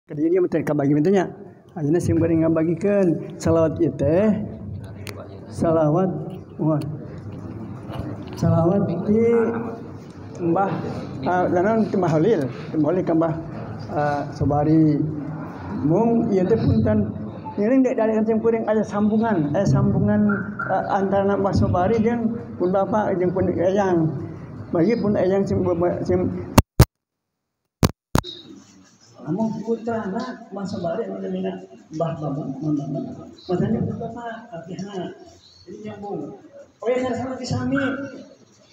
Kadinya mah teh kabagi mah nya. Ayeuna sing bari ngabagikeun salawat ieu teh. Salawat salawat di Mbah danan Mbah Halil, ka Mbah Sobari. Mung ieu teh punten ngiring dek dari kancing kuring aya sambungan antara Mbah Sobari jeung pun Bapak jeung pun Eyang. Bagi pun Eyang sing among putrana Mbah Sobari anu namina Mbah Bambang matanya Bapak artinya jadi nyambung. Oh ya sama disami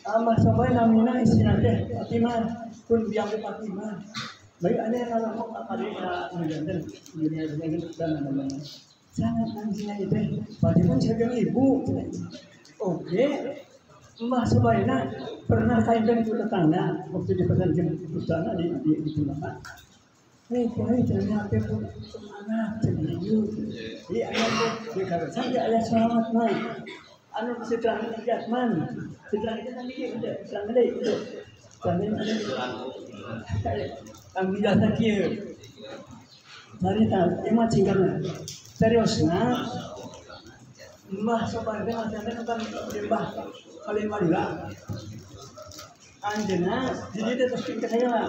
Mbah Sobari namina istina teh Fatimah pun biang Fatimah. Baik ada yang kalau ada menjadi dunia dan namanya sangat nantinya itu Fatimah sebagai ibu. Oke, Mbah Sobari pernah kaitan itu tetangga waktu di pesantren Pustana di Pustana. Kiai ternyata pun semangat cenderung. Di ayat di kawasan di ayat selamat naik. Anu setelah jatman, setelah itu tadi itu setelah itu. Kami ada kami jasa kieu. Dari tahu emang cingkarna. Seriusna Mbah Sobari macam tentang Mbah Kalimalila. Anjena jadi dia terus pikir saya lah.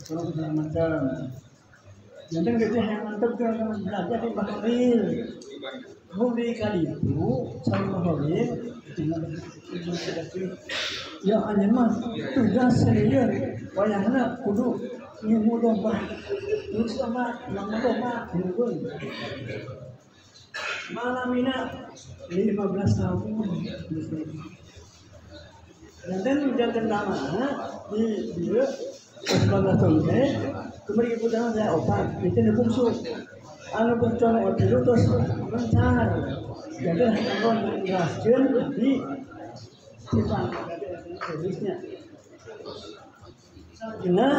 Kalau segala macam. Jangan kerja yang mantap jangan belajar di Mbah Halil. Mulai kali itu saya Mbah Halil ya hanya mas tugas saya wayahna kudu ilmu domba terus sama nama domba ilmu malam ini 15 tahun dan hujan kendama di dia 15 tahun kemarin ibu jangan saya obat itu ada bungsu anu bercolok waktu itu terus mencar jadi kalau ngeraskan di sifat servisnya karena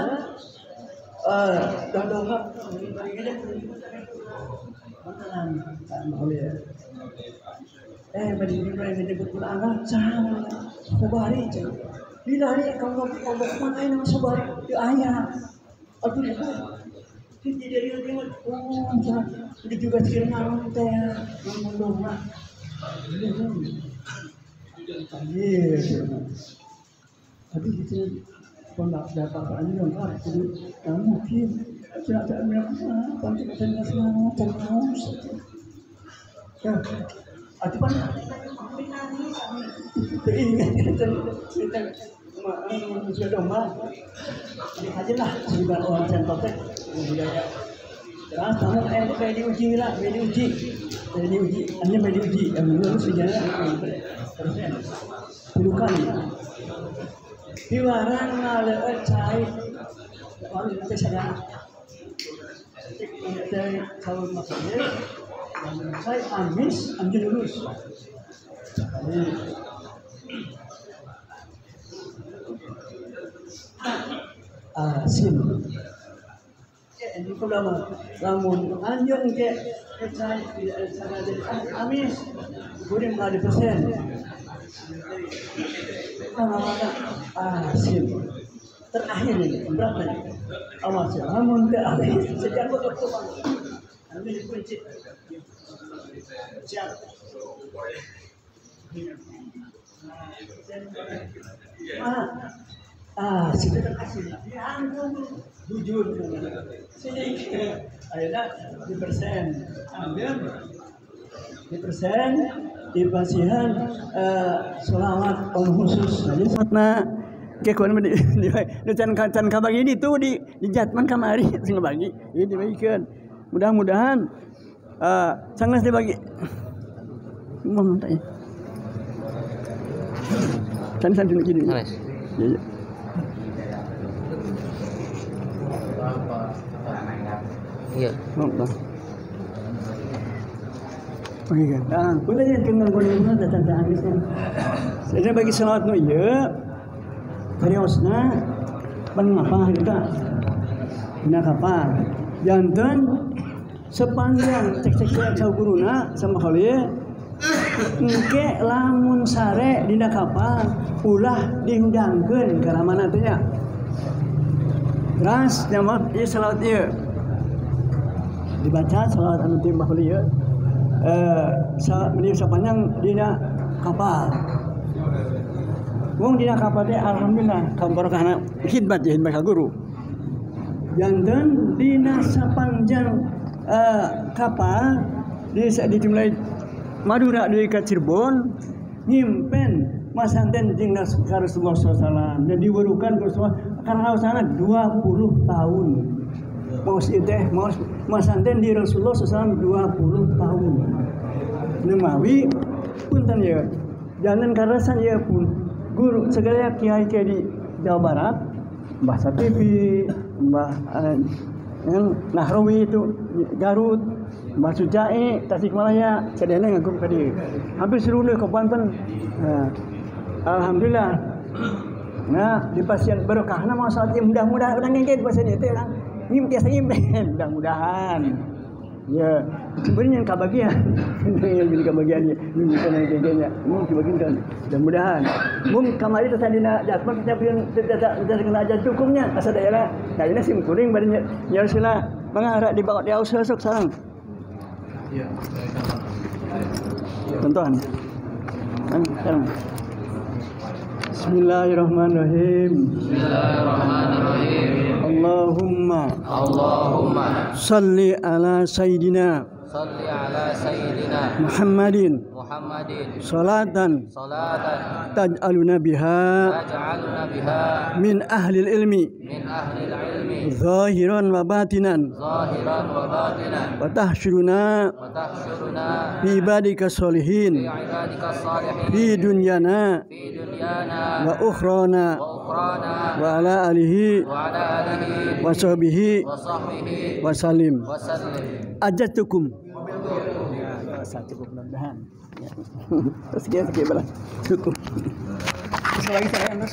dodongap begini makanan tak boleh begini disebut anak jangan Sobari jangan bila hari kalau mana nama Sobari itu ayah aku itu jadi dia itu juga sekiranya teh ngomong lah tapi kita kalau dapat ini lengkap jadi mungkin tidak ada mereka tapi kita semua terus ya atipan kita manusia domba ini aja lah sebagai orang centotek budaya terus kamu kayak diuji lah diuji hanya diuji yang lulus sejarah puluhan diwaran ngaleut cai kalau itu saya dari kalau maksudnya saya amis anjir lulus asin ini kalau lamun anjir ke cai tidak sana jadi amis boleh 50%. Mana asin terakhir ini berapa nih? Awas ya, namun terakhir sejak waktu ambil kunci. Siap. Sudah terkasih. Dianggung jujur. Sedikit. Ayolah di persen. Ambil di persen. Di pasihan selawat khusus jadi satna kekuan di can kabagi itu di jatman kamari sing bagi ini dibagikeun mudah-mudahan sangat dibagi ngomong tanya san gini ya iya ngomong oke kan, udah ya kenal kono datang ke Amisnya. Saya bagi salawat nu ieu, kariosna pan ngapa kita? Dina kapan? Janten sepanjang cek-cek ka guruna sama Halil engke lamun sare dina kapal ulah dihundangkeun ka mana teh nya. Ras nama ieu salawat ieu dibaca salawat anu timbah ieu sapanjang dina kapal. Wong dina kapal teh alhamdulillah kabarokahna khidmat ka guru. Janten dina sapanjang kapal dimulai Madura dari ka Cirebon nyimpen masanten jeung Rasulullah sallallahu alaihi wasallam dan diwerukan Rasulullah karena sana 20 tahun. Maus teh masanten di Rasulullah sallallahu alaihi wasallam 20 tahun. Nemawi punten ya. Jangan karasan ya pun guru segala kiai-kiai di Jawa Barat, Mbah Satifi, Mbah Nahrawi itu Garut, Mbah Sujai Tasikmalaya, sadayana ngagup ka dieu. Hampir seluruh ke Banten. Alhamdulillah. Nah, di pasien berkahna mau saat mudah-mudahan urang ngengket pasien itu lah. Ngimpi asa ngimpen, mudah-mudahan. Ya, sebenarnya kebagian. Yang kebagian ya, mimpi kana ngengketnya. Mungkin kebagian mudah-mudahan. Mung kamari teh dina jatma kita kena aja cukupnya asa daerah. Nah, ini sim kuring bari nyarsina mangara dibawa di aus sok sareng. Iya. Tonton. Sekarang. Bismillahirrahmanirrahim. Bismillahirrahmanirrahim. Allahumma salli ala sayyidina Muhammadin salatan taj'aluna biha min ahli ilmi zahiran wa batinan wa tahsyuruna fi ibadika sholihin fi dunyana wa ukhrana wa ala alihi wa sahbihi wa salim. Ajatukum cukup mudah-mudahan. Sekian belah cukup. Bisa lagi saya Mas.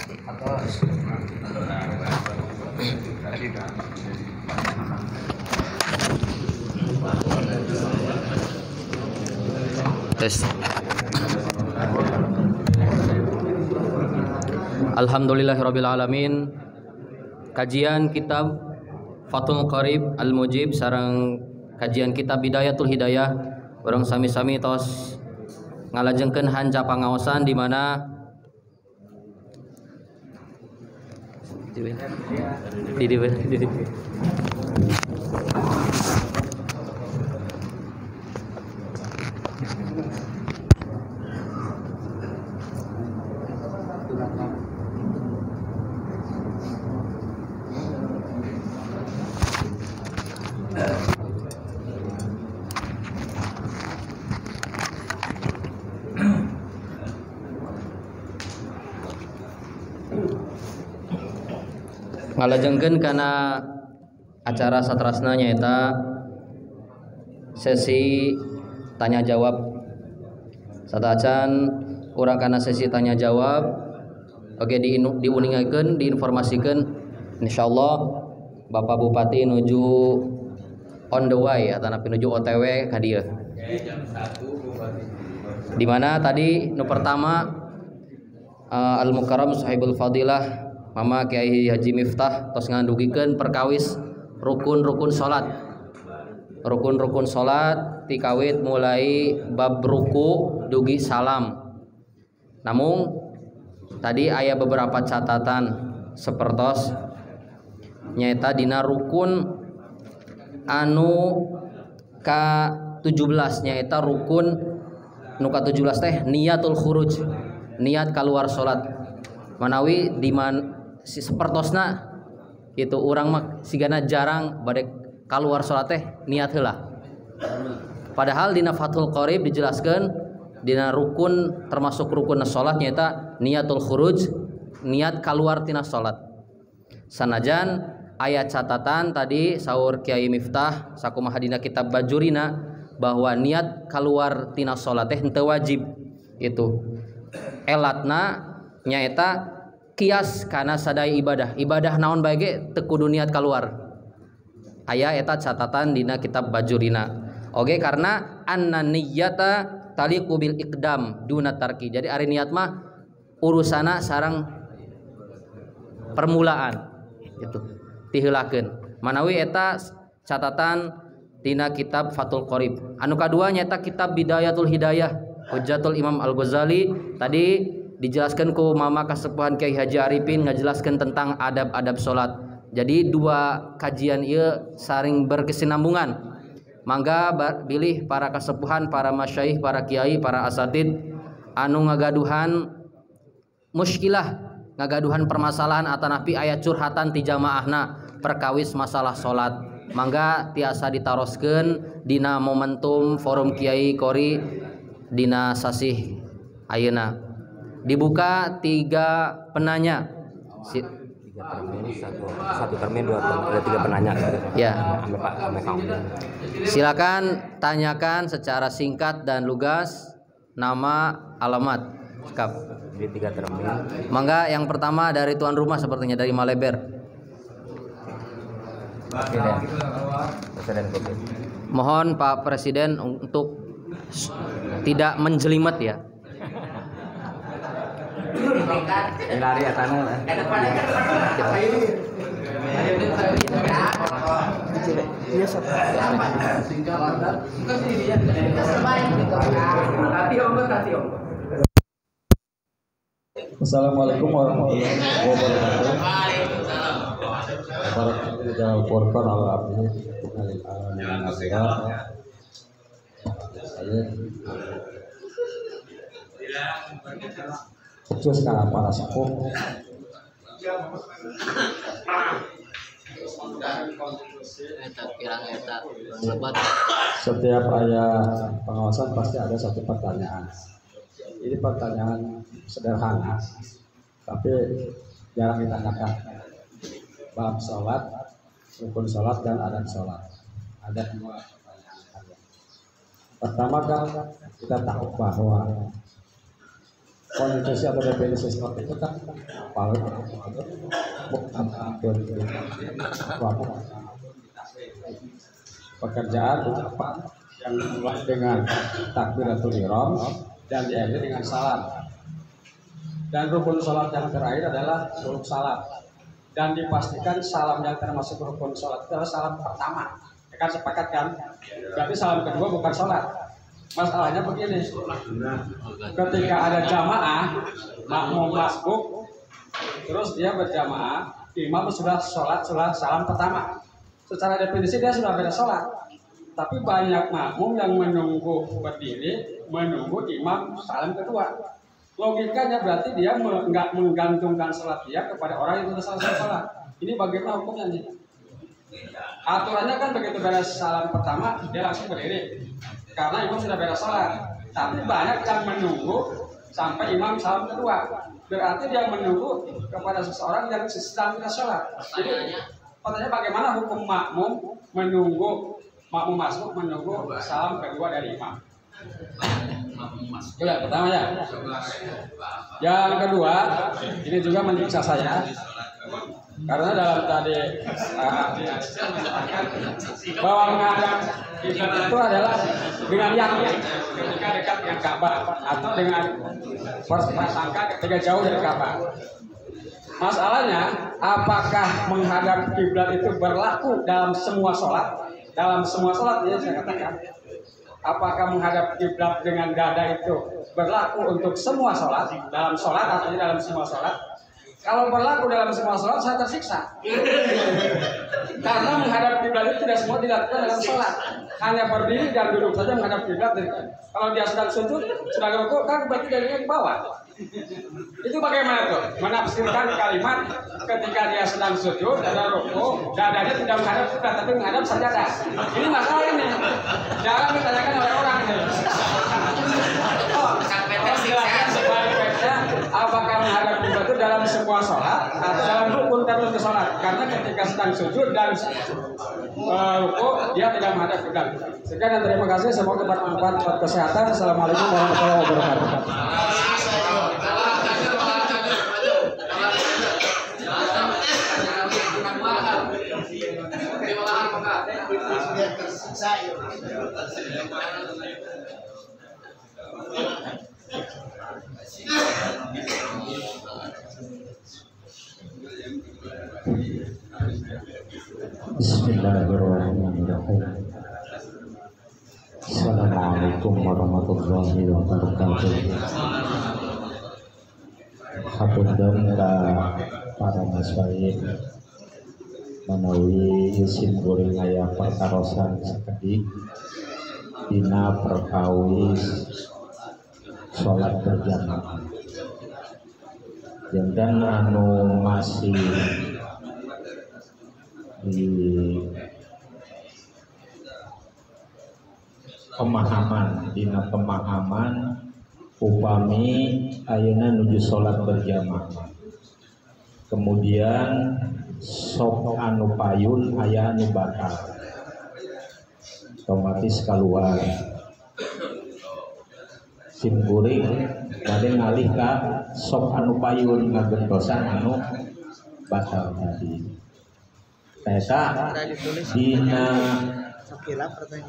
Tes. Alhamdulillahirabbil alamin. Kajian kitab Fathul Qarib Al-Mujib sareng kajian kitab Bidayatul Hidayah urang sami-sami tos ngalajengkeun hanca pangaosan di mana di ngalajengkeun kana acara satrasna nyaeta sesi tanya jawab. Sadacan urang kana sesi tanya jawab oge diuningakeun, diinformasikeun insyaallah Bapak Bupati nuju on the way atau nuju OTW ka dieu. Di mana tadi nu pertama Al Mukarram Sahibul Fadilah Mama Kiai Haji Miftah tos ngandugikeun perkawis rukun-rukun salat. Rukun-rukun salat tikawit mulai bab ruku dugi salam. Namun tadi aya beberapa catatan sapertos nyaeta dina rukun anu ka 17 nyaeta rukun nu ka 17 teh niatul khuruj, niat keluar salat. Manawi di si sapertosna itu urang mah sigana jarang bade keluar salat teh niat heula. Padahal dina Fathul Qarib dijelaskeun dina rukun termasuk rukun salat nyaeta niatul khuruj, niat keluar tina salat. Sanajan aya catatan tadi saur Kiai Miftah sakumaha dina kitab Bajurina bahwa niat keluar tina salat teh henteu wajib. Itu elatna nyaeta kias kana sadaya ibadah naon bae ge teu kudu niat keluar. Aya eta catatan dina kitab Bajurina. Oge karena anna niyyata taliqu bil iqdam duna tarki. Jadi ari niat mah urusana sareng permulaan gitu. diheulakeun. Manawi eta catatan tina kitab Fathul Qorib. Anu kadua nyata kitab Bidayatul Hidayah Hujjatul Imam Al-Ghazali. Tadi dijelaskan ku mama kasepuhan Kiai Haji Arifin ngajelaskeun tentang adab-adab salat. Jadi dua kajian ieu saring berkesinambungan. Mangga bilih para kasepuhan, para masyaikh, para kiai, para asatid anu ngagaduhan muskilah, ngagaduhan permasalahan atanapi aya curhatan ti jamaahna perkawis masalah salat. Mangga tiasa ditaroskeun dina momentum forum Kiai Qori dina sasih ayeuna. Dibuka 3 penanya. 3 termin, satu termin, ada 3 penanya. Ya. Silakan tanyakan secara singkat dan lugas, nama, alamat. Sikap. Jadi 3 termin. Mangga yang pertama dari tuan rumah sepertinya dari Maleber. Presiden Covid. Mohon Pak Presiden untuk tidak menjelimet ya. Lari atana. Assalamualaikum warahmatullahi wabarakatuh. Jangan korban ala abdi saya khusus karena para sepuh setiap ayat pengawasan pasti ada satu pertanyaan. Ini pertanyaan sederhana tapi jarang ditanyakan. Bab sholat, rukun sholat dan adab sholat. Ada 2 pertanyaan. Pertama kan kita tahu bahwa konstitusi atau definisi seperti itu kan paling bukan pekerjaan ucapan yang dimulai dengan takbiratul ihram dan diakhiri dengan salam. Dan rukun salat yang terakhir adalah suluk salat. Dan dipastikan salam yang termasuk rukun salat itu adalah salam pertama. Ya kan sepakat kan? Berarti salam kedua bukan salat. Masalahnya begini, ketika ada jamaah, makmum masbuk, terus dia berjamaah, imam sudah sholat salam pertama. Secara definisi dia sudah beres sholat. Tapi banyak makmum yang menunggu berdiri, menunggu imam salam kedua. Logikanya berarti dia nggak menggantungkan sholat dia kepada orang yang sudah selesai sholat. Ini bagaimana hukumnya nih? Aturannya kan begitu beres salam pertama, dia langsung berdiri. Karena imam sudah beres sholat, tapi banyak yang menunggu sampai imam salam kedua. Berarti dia menunggu kepada seseorang yang sedang beres sholat. Jadi pertanyaan bagaimana hukum makmum menunggu makmum masuk menunggu salam kedua dari imam? Ya, pertama ya. Yang kedua, ini juga menyiksa saya. Karena dalam tadi bahwa menghadap kiblat itu adalah dengan yakin ketika dekat dengan Ka'bah atau dengan prasangka ketika jauh dari Ka'bah. Masalahnya, apakah menghadap kiblat itu berlaku dalam semua sholat? Dalam semua sholat ya saya katakan. Apakah menghadap kiblat dengan dada itu berlaku untuk semua sholat? Dalam sholat atau dalam semua sholat? Kalau berlaku dalam semua sholat, saya tersiksa. Karena menghadap kiblat itu tidak semua dilakukan dalam sholat. Hanya berdiri dan duduk saja menghadap kiblat. Kalau dia sedang sujud, sedang rukuk, kan berarti darinya ke bawah. Itu bagaimana tuh? Menafsirkan kalimat ketika dia sedang sujud, ada rukuk, dadanya tidak menghadap kiblat, tapi menghadap sajadah. Ini masalah ini. Jangan ditanyakan oleh orang ini. Apakah menghadap kiblat itu dalam semua sholat atau dalam rukun tertentu sholat? Karena ketika sedang sujud dan rukuk dia tidak menghadap kiblat. Sekian dan terima kasih. Semoga bermanfaat buat kesehatan. Assalamualaikum warahmatullahi wabarakatuh. Bismillahirrahmanirrahim. Assalamualaikum warahmatullahi wabarakatuh. Hapunten ka para masyayikh menawi isin goreng aya perkarosan sakedik dina perkawis sholat berjamaah. Dan anu masih di dina pemahaman upami ayeuna nuju sholat berjamaah, kemudian sok anu payun aya anu batal, otomatis keluar sim kuring bade ngalih ka sok anu payun ngagentosan anu batal tadi. Eta dina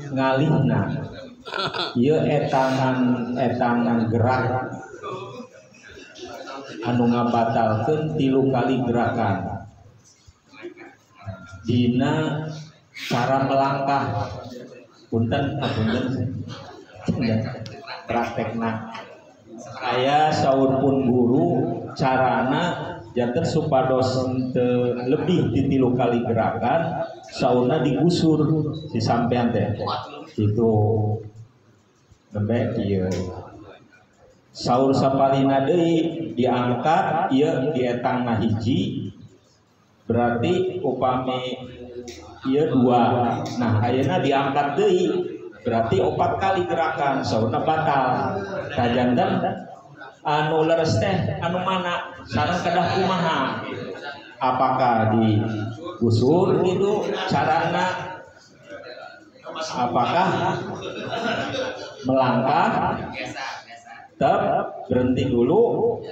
ngalihna ieu etangan gerak anu ngabatalkeun 3 kali gerakan dina cara melangkah. Punten praktekna aya saur pun guru carana janten supados lebih di 3 kali gerakan sauna digusur si sampean teh itu nembe ieu saur sapalina deui diangkat ieu di etangna hiji berarti upami ieu 2, nah ayeuna diangkat deui berarti 4 kali gerakan sauna batal. Kajanten anu leres teh anu mana sareng kedah kumaha, apakah digusur gitu carana, apakah melangkah tetap berhenti dulu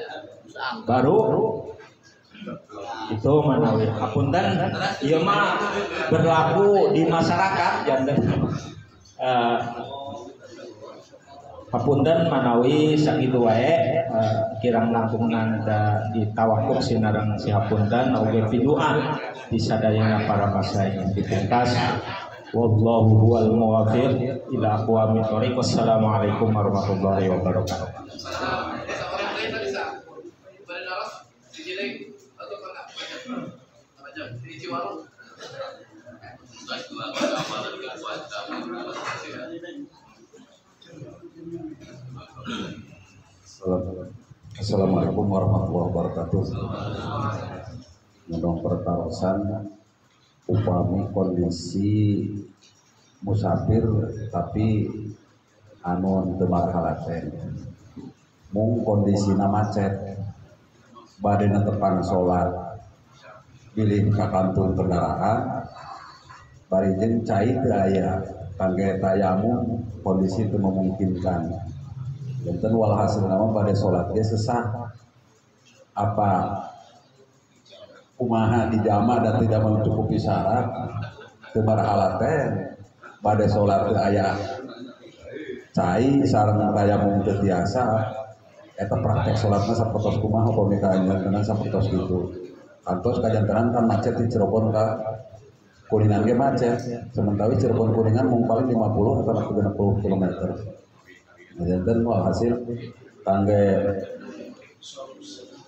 baru itu manawi. Hapunten ieu mah berlaku di masyarakat janten hapunten manawi sakitu wae kirang langkungan da ditawakuf sinareng si hapunten oge piduan di sadayana para masyayikh dipungkas. Wallahu huwal muwaffiq ila aqwamit thoriq. Wassalamualaikum warahmatullahi wabarakatuh. Assalamualaikum warahmatullahi wabarakatuh. Ngedong pertarosan upami kondisi musafir tapi anu teu marhalaten mung kondisina macet bade netepan salat pilih ka kantong kendaraan bari jeung cai teu aya kangge tayamum kondisi teu memungkinkan. Janten walhasil nama pada sholat dia sesah apa kumaha di jama dan tidak mencukupi syarat kemarhalaten pada sholat ke ayah cai sareng tayamum teu tiasa eta praktek sholatna sapertos kumaha pamikaan jantenan sapertos gitu. Kantos kajantenan kan macet di Cirebon ka Kuningan ge macet, sementara Cirebon Kuningan mung paling 50 atau 60 km. Janten walhasil kangge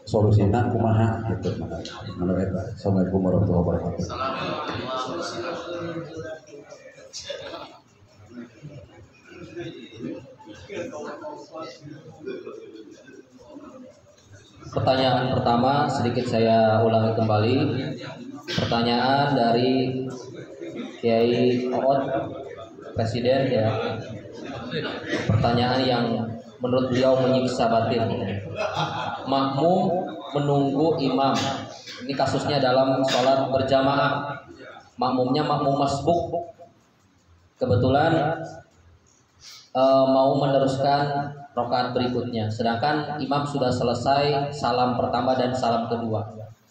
solusina kumaha gitu manawi eta. Assalamualaikum warahmatullahi wabarakatuh. Pertanyaan pertama sedikit saya ulangi kembali. Pertanyaan dari Kiai Oot Presiden ya. Pertanyaan yang menurut beliau menyiksa batin. Makmum menunggu imam. Ini kasusnya dalam sholat berjamaah. Makmumnya makmum masbuk. Kebetulan mau meneruskan rakaat berikutnya. Sedangkan imam sudah selesai salam pertama dan salam kedua.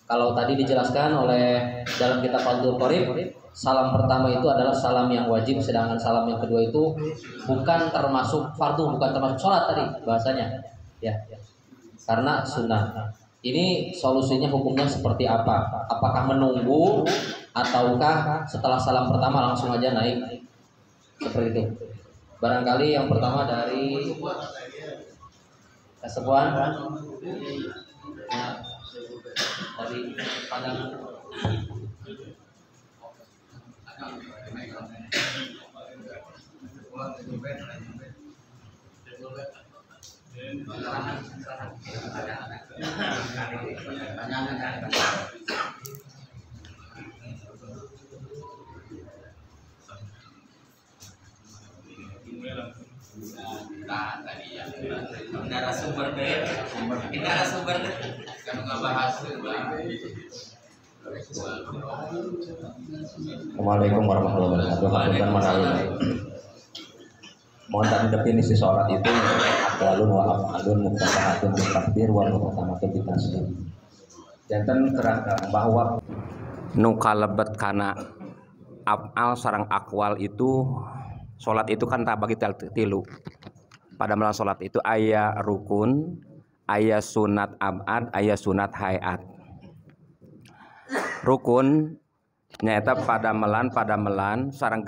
Kalau tadi dijelaskan oleh dalam kitab Fathul Qorib, salam pertama itu adalah salam yang wajib, sedangkan salam yang kedua itu bukan termasuk fardu, bukan termasuk sholat tadi bahasanya, ya, karena sunnah. Ini solusinya hukumnya seperti apa? Apakah menunggu ataukah setelah salam pertama langsung aja naik seperti itu? Barangkali yang pertama dari Kasepuan, dari pandangan. Narasumber deh, narasumber deh, kan nggak bahas. Assalamualaikum warahmatullahi wabarakatuh. Mohon tadi definisi sholat itu aqwalun wa af'alun muqtadahatun bil takbir wa muqtadahatun bil taslim. Janten kerangka bahwa nu kalebet kana af'al sareng aqwal itu sholat itu kan tak bagi tilu. Pada malam sholat itu aya rukun, aya sunat abad, aya sunat hayat. Rukun nyata pada melan sareng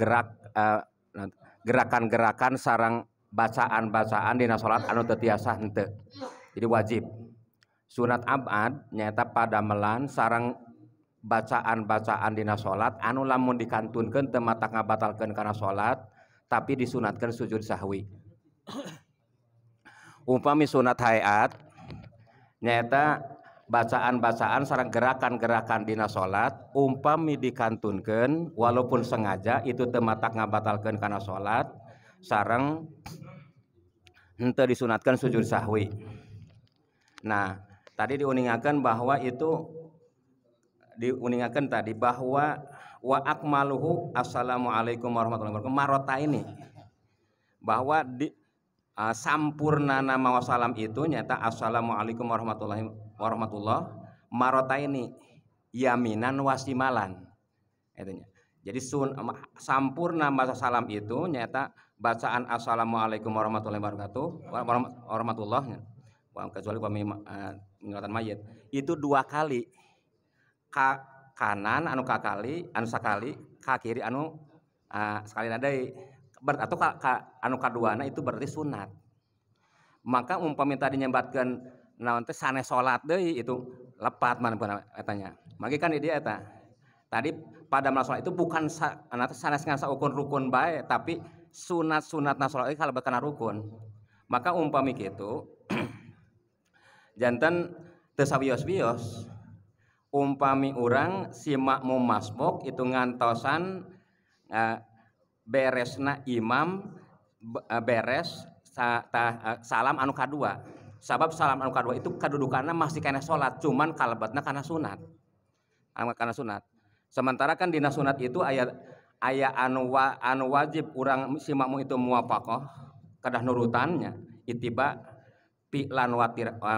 gerakan-gerakan sareng bacaan-bacaan dina salat anu teu tiasa henteu. Jadi wajib. Sunat abad nyata pada melan sareng bacaan-bacaan dina salat anu lamun dikantunkeun teu matak ngabatalkeun kana salat tapi disunatkeun sujud sahwi. Umpami sunat hayat nyata bacaan-bacaan sareng gerakan-gerakan dina salat umpami dikantunkeun walaupun sengaja itu teu matak ngabatalkeun kana salat sareng henteu disunatkeun sujud sahwi. Nah, tadi diuningakeun bahwa itu diuningakeun tadi bahwa wa akmaluhu assalamualaikum warahmatullahi wabarakatuh marota ini bahwa di sampurnana mawasalam itu nyata assalamualaikum warahmatullahi wabarakatuh marota ini yaminan wasimalan itunya. Jadi sampurna masa salam itu nyata bacaan assalamualaikum warahmatullahi wabarakatuh warahmatullahi kecuali meninggalkan mayit itu 2 kali ka kanan anu kakali anu sakali ka kiri anu sekali nadai atau anu kaduana itu berarti sunat. Maka umpami tadi nyembatkeun naon teh sanes salat deui itu lepat manehna etanya. Magi kan dia eta. Tadi pada malam salat itu bukan sanes ngan saukur rukun bae tapi sunat-sunatna salat ieu kalebet kana rukun. Maka umpami kitu janten teu sawios-wios umpami urang si makmum masbuk itu ngantosan beresna imam beres salam anu kadua. Sabab salam anu kadua itu kedudukanna masih kena salat, cuman kalebetna kana sunat. Kana sunat. Sementara kan dina sunat itu aya anu wajib urang si makmum itu muwafaqah kedah nurutannya ittiba fi'lan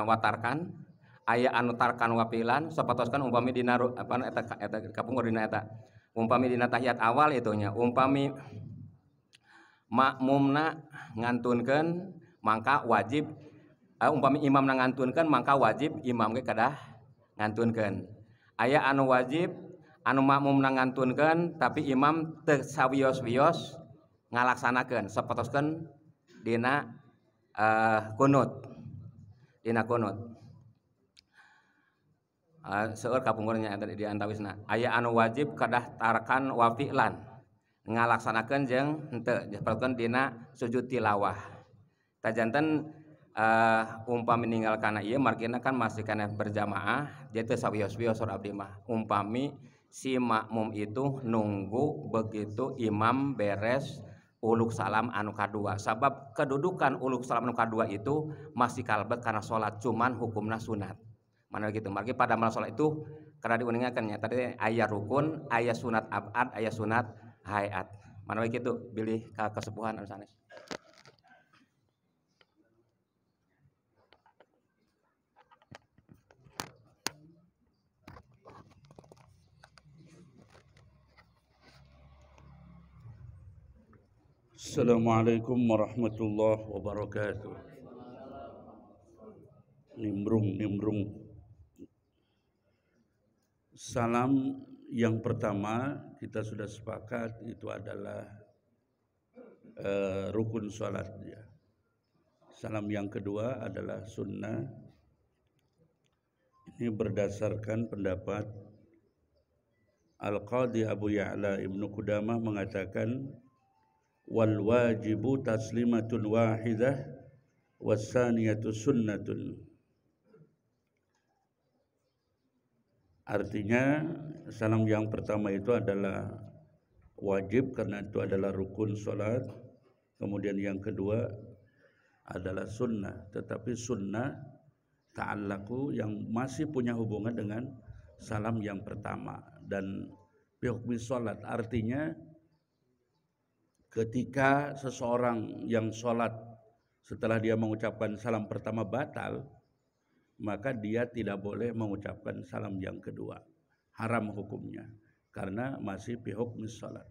watarkan aya anu tarkan wa fi'lan sapatoskan umpami dina eta kapungur dina eta. Umpami dina tahiyat awal itunya umpami makmumna ngantunkeun mangka wajib umpami imamna ngantunkeun mangka wajib imam ge kadah ngantunkeun. Aya anu wajib anu makmumna ngantunkeun tapi imam teu sawios-wios ngalaksanakeun sapatoskeun dina kunut. Dina kunut. Seueur kapungkurnya di antawisna aya anu wajib kadah tarkan wa fi'lan ngalaksanakeun jeung henteu diperlukeun dina sujud tilawah. Tajanten umpami ninggalkana ieu margina kan masih kana berjamaah dia teu sawios-wios saur abdi mah. Umpami si makmum itu nunggu begitu imam beres uluk salam anu kadua. Sabab kedudukan uluk salam anu kadua itu masih kalebet kana salat cuman hukumna sunat. Mana gitu, margi pada malam sholat itu karena diuningakannya tadi ayat rukun, ayat sunat abad, ayat sunat hayat. Mana gitu, pilih kesepuhan anu sanes. Assalamualaikum warahmatullahi wabarakatuh. Nimbrung. Salam Yang pertama kita sudah sepakat itu adalah rukun sholat ya. Salam yang kedua adalah sunnah. Ini berdasarkan pendapat Al-Qadhi Abu Ya'la Ibnu Qudamah mengatakan wal wajibu taslimatun wahidah wassaniyatu sunnatun. Artinya salam yang pertama itu adalah wajib karena itu adalah rukun sholat. Kemudian yang kedua adalah sunnah. Tetapi sunnah ta'allaku yang masih punya hubungan dengan salam yang pertama. Dan bihukmi sholat artinya ketika seseorang yang sholat setelah dia mengucapkan salam pertama batal, maka dia tidak boleh mengucapkan salam yang kedua. Haram hukumnya karena masih fi hukmi shalat.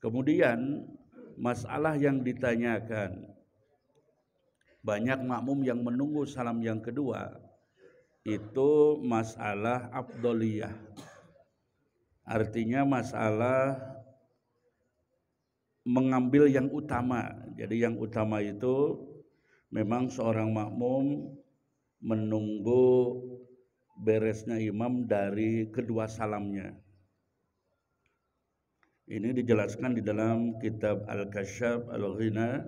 Kemudian masalah yang ditanyakan, banyak makmum yang menunggu salam yang kedua, itu masalah afdoliyah. Artinya masalah mengambil yang utama. Jadi yang utama itu memang seorang makmum menunggu beresnya imam dari kedua salamnya. Ini dijelaskan di dalam kitab Al-Kasyaf Al-Ghina.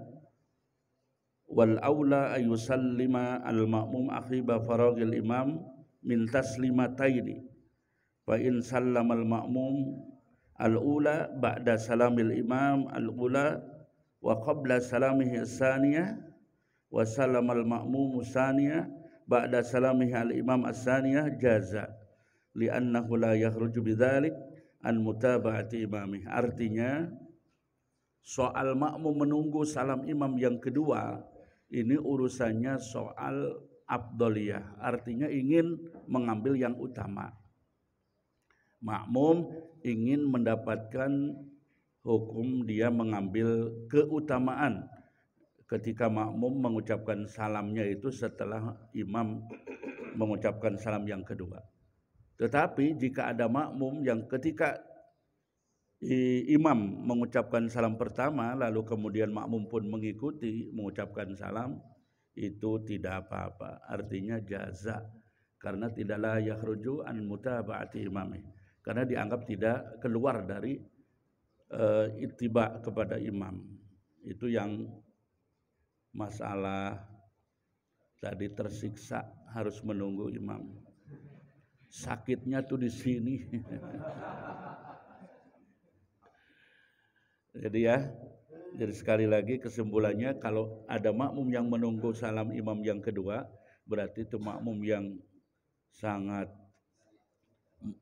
Wal aula ayusallima al-ma'mum akhiba faragil imam min taslimataini. Fa in sallama al-ma'mum al-ula ba'da salamil imam al-ula wa qabla salamihi as-saniyah wa salamal ma'mum as-saniyah ba'da salamihi al-imam as-saniyah jaza li'annahu la yakhruju bidzalik an mutaba'ati imamih. Artinya soal makmum menunggu salam imam yang kedua ini urusannya soal afdoliyah, artinya ingin mengambil yang utama. Makmum ingin mendapatkan hukum dia mengambil keutamaan ketika makmum mengucapkan salamnya itu setelah imam mengucapkan salam yang kedua. Tetapi jika ada makmum yang ketika imam mengucapkan salam pertama lalu kemudian makmum pun mengikuti mengucapkan salam, itu tidak apa-apa, artinya jaza karena tidaklah yakhruju an mutaba'ati imamih, karena dianggap tidak keluar dari ittiba kepada imam. Itu yang masalah tadi tersiksa harus menunggu imam. Sakitnya tuh di sini. Jadi sekali lagi kesimpulannya, kalau ada makmum yang menunggu salam imam yang kedua, berarti itu makmum yang sangat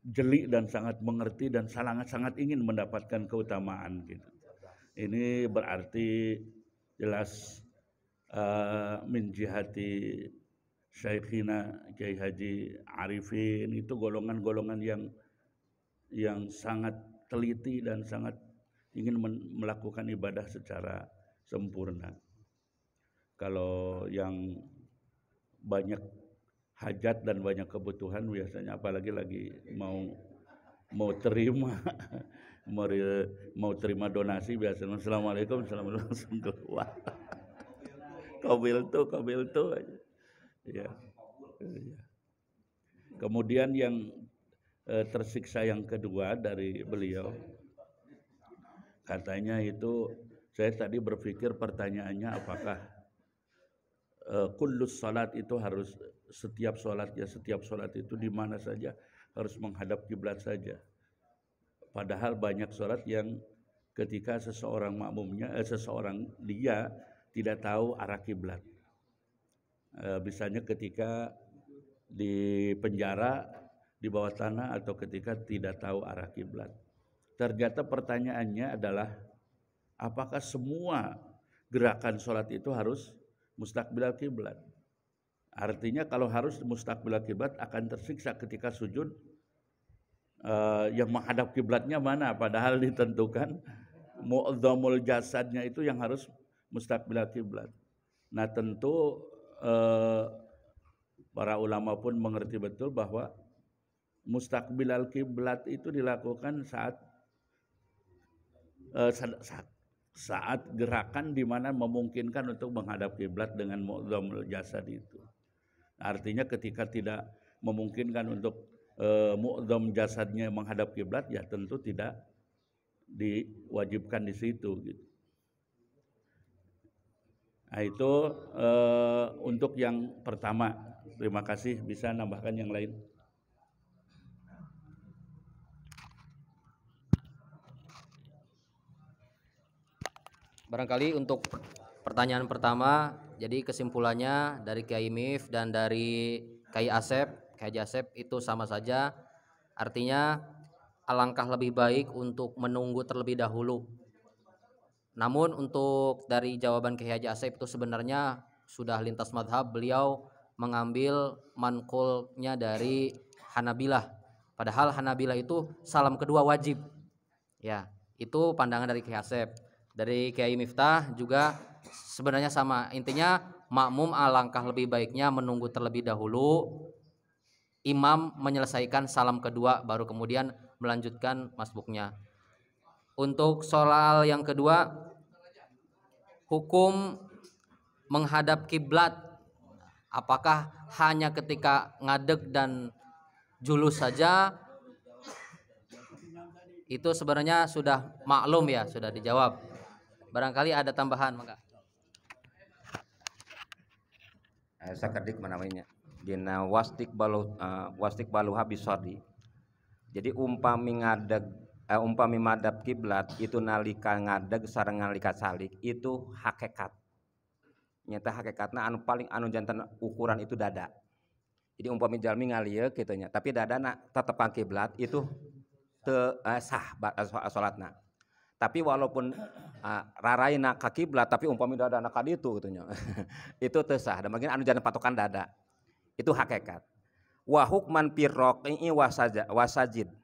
jeli dan sangat mengerti dan sangat ingin mendapatkan keutamaan gitu. Ini berarti jelas min jihati Syekhina Kiai Haji Arifin, itu golongan-golongan yang sangat teliti dan sangat ingin melakukan ibadah secara sempurna. Kalau yang banyak hajat dan banyak kebutuhan biasanya apalagi lagi mau terima mau terima donasi biasanya assalamualaikum langsung keluar. Kabil tuh aja. Ya. Kemudian yang tersiksa yang kedua dari beliau, katanya itu, saya tadi berpikir pertanyaannya apakah kullus salat itu harus setiap salat itu di mana saja harus menghadap kiblat saja. Padahal banyak salat yang ketika seseorang makmumnya seseorang dia tidak tahu arah kiblat. Misalnya ketika di penjara, di bawah tanah, atau ketika tidak tahu arah kiblat. Ternyata pertanyaannya adalah apakah semua gerakan sholat itu harus mustaqbil kiblat? Artinya kalau harus mustaqbil kiblat akan tersiksa ketika sujud, yang menghadap kiblatnya mana? Padahal ditentukan mu'dhamul jasadnya itu yang harus mustaqbil kiblat. Nah tentu para ulama pun mengerti betul bahwa Mustaqbilal kiblat itu dilakukan saat gerakan di mana memungkinkan untuk menghadap kiblat dengan mu'dhamul jasad itu. Artinya ketika tidak memungkinkan untuk mu'dham jasadnya menghadap kiblat, ya tentu tidak diwajibkan di situ gitu. Nah, itu untuk yang pertama. Terima kasih, bisa nambahkan yang lain. Barangkali untuk pertanyaan pertama, jadi kesimpulannya dari Kiai Mif dan dari Kiai Asep, Kiai Asep itu sama saja. Artinya alangkah lebih baik untuk menunggu terlebih dahulu. Namun untuk dari jawaban Kiai Haji Asep itu sebenarnya sudah lintas madhab, beliau mengambil manqulnya dari Hanabilah. Padahal Hanabilah itu salam kedua wajib. Ya, itu pandangan dari Kiai Asep. Dari Kiai Miftah juga sebenarnya sama. Intinya makmum alangkah lebih baiknya menunggu terlebih dahulu imam menyelesaikan salam kedua baru kemudian melanjutkan masbuknya. Untuk soal yang kedua, hukum menghadap kiblat apakah hanya ketika ngadeg dan julus saja? Itu sebenarnya sudah maklum ya, sudah dijawab. Barangkali ada tambahan, maka sakedik namanya dina wastik balu habis sordi. Jadi umpami madhab kiblat itu nalika ngadeg sareng nalika salik itu hakikat. Nyata hakikatna anu paling anu jantan ukuran itu dada. Jadi umpami jalmi ngalieu kitu nya, tapi dadana tetep kiblat itu teu sah salatna. Tapi walaupun raraina ka kiblat tapi umpami dadana ka ditu gitu nya. Itu teu sah. Da mangkin anu jantan patokan dada. Itu hakikat. Wa hukman pirroqi wasajid.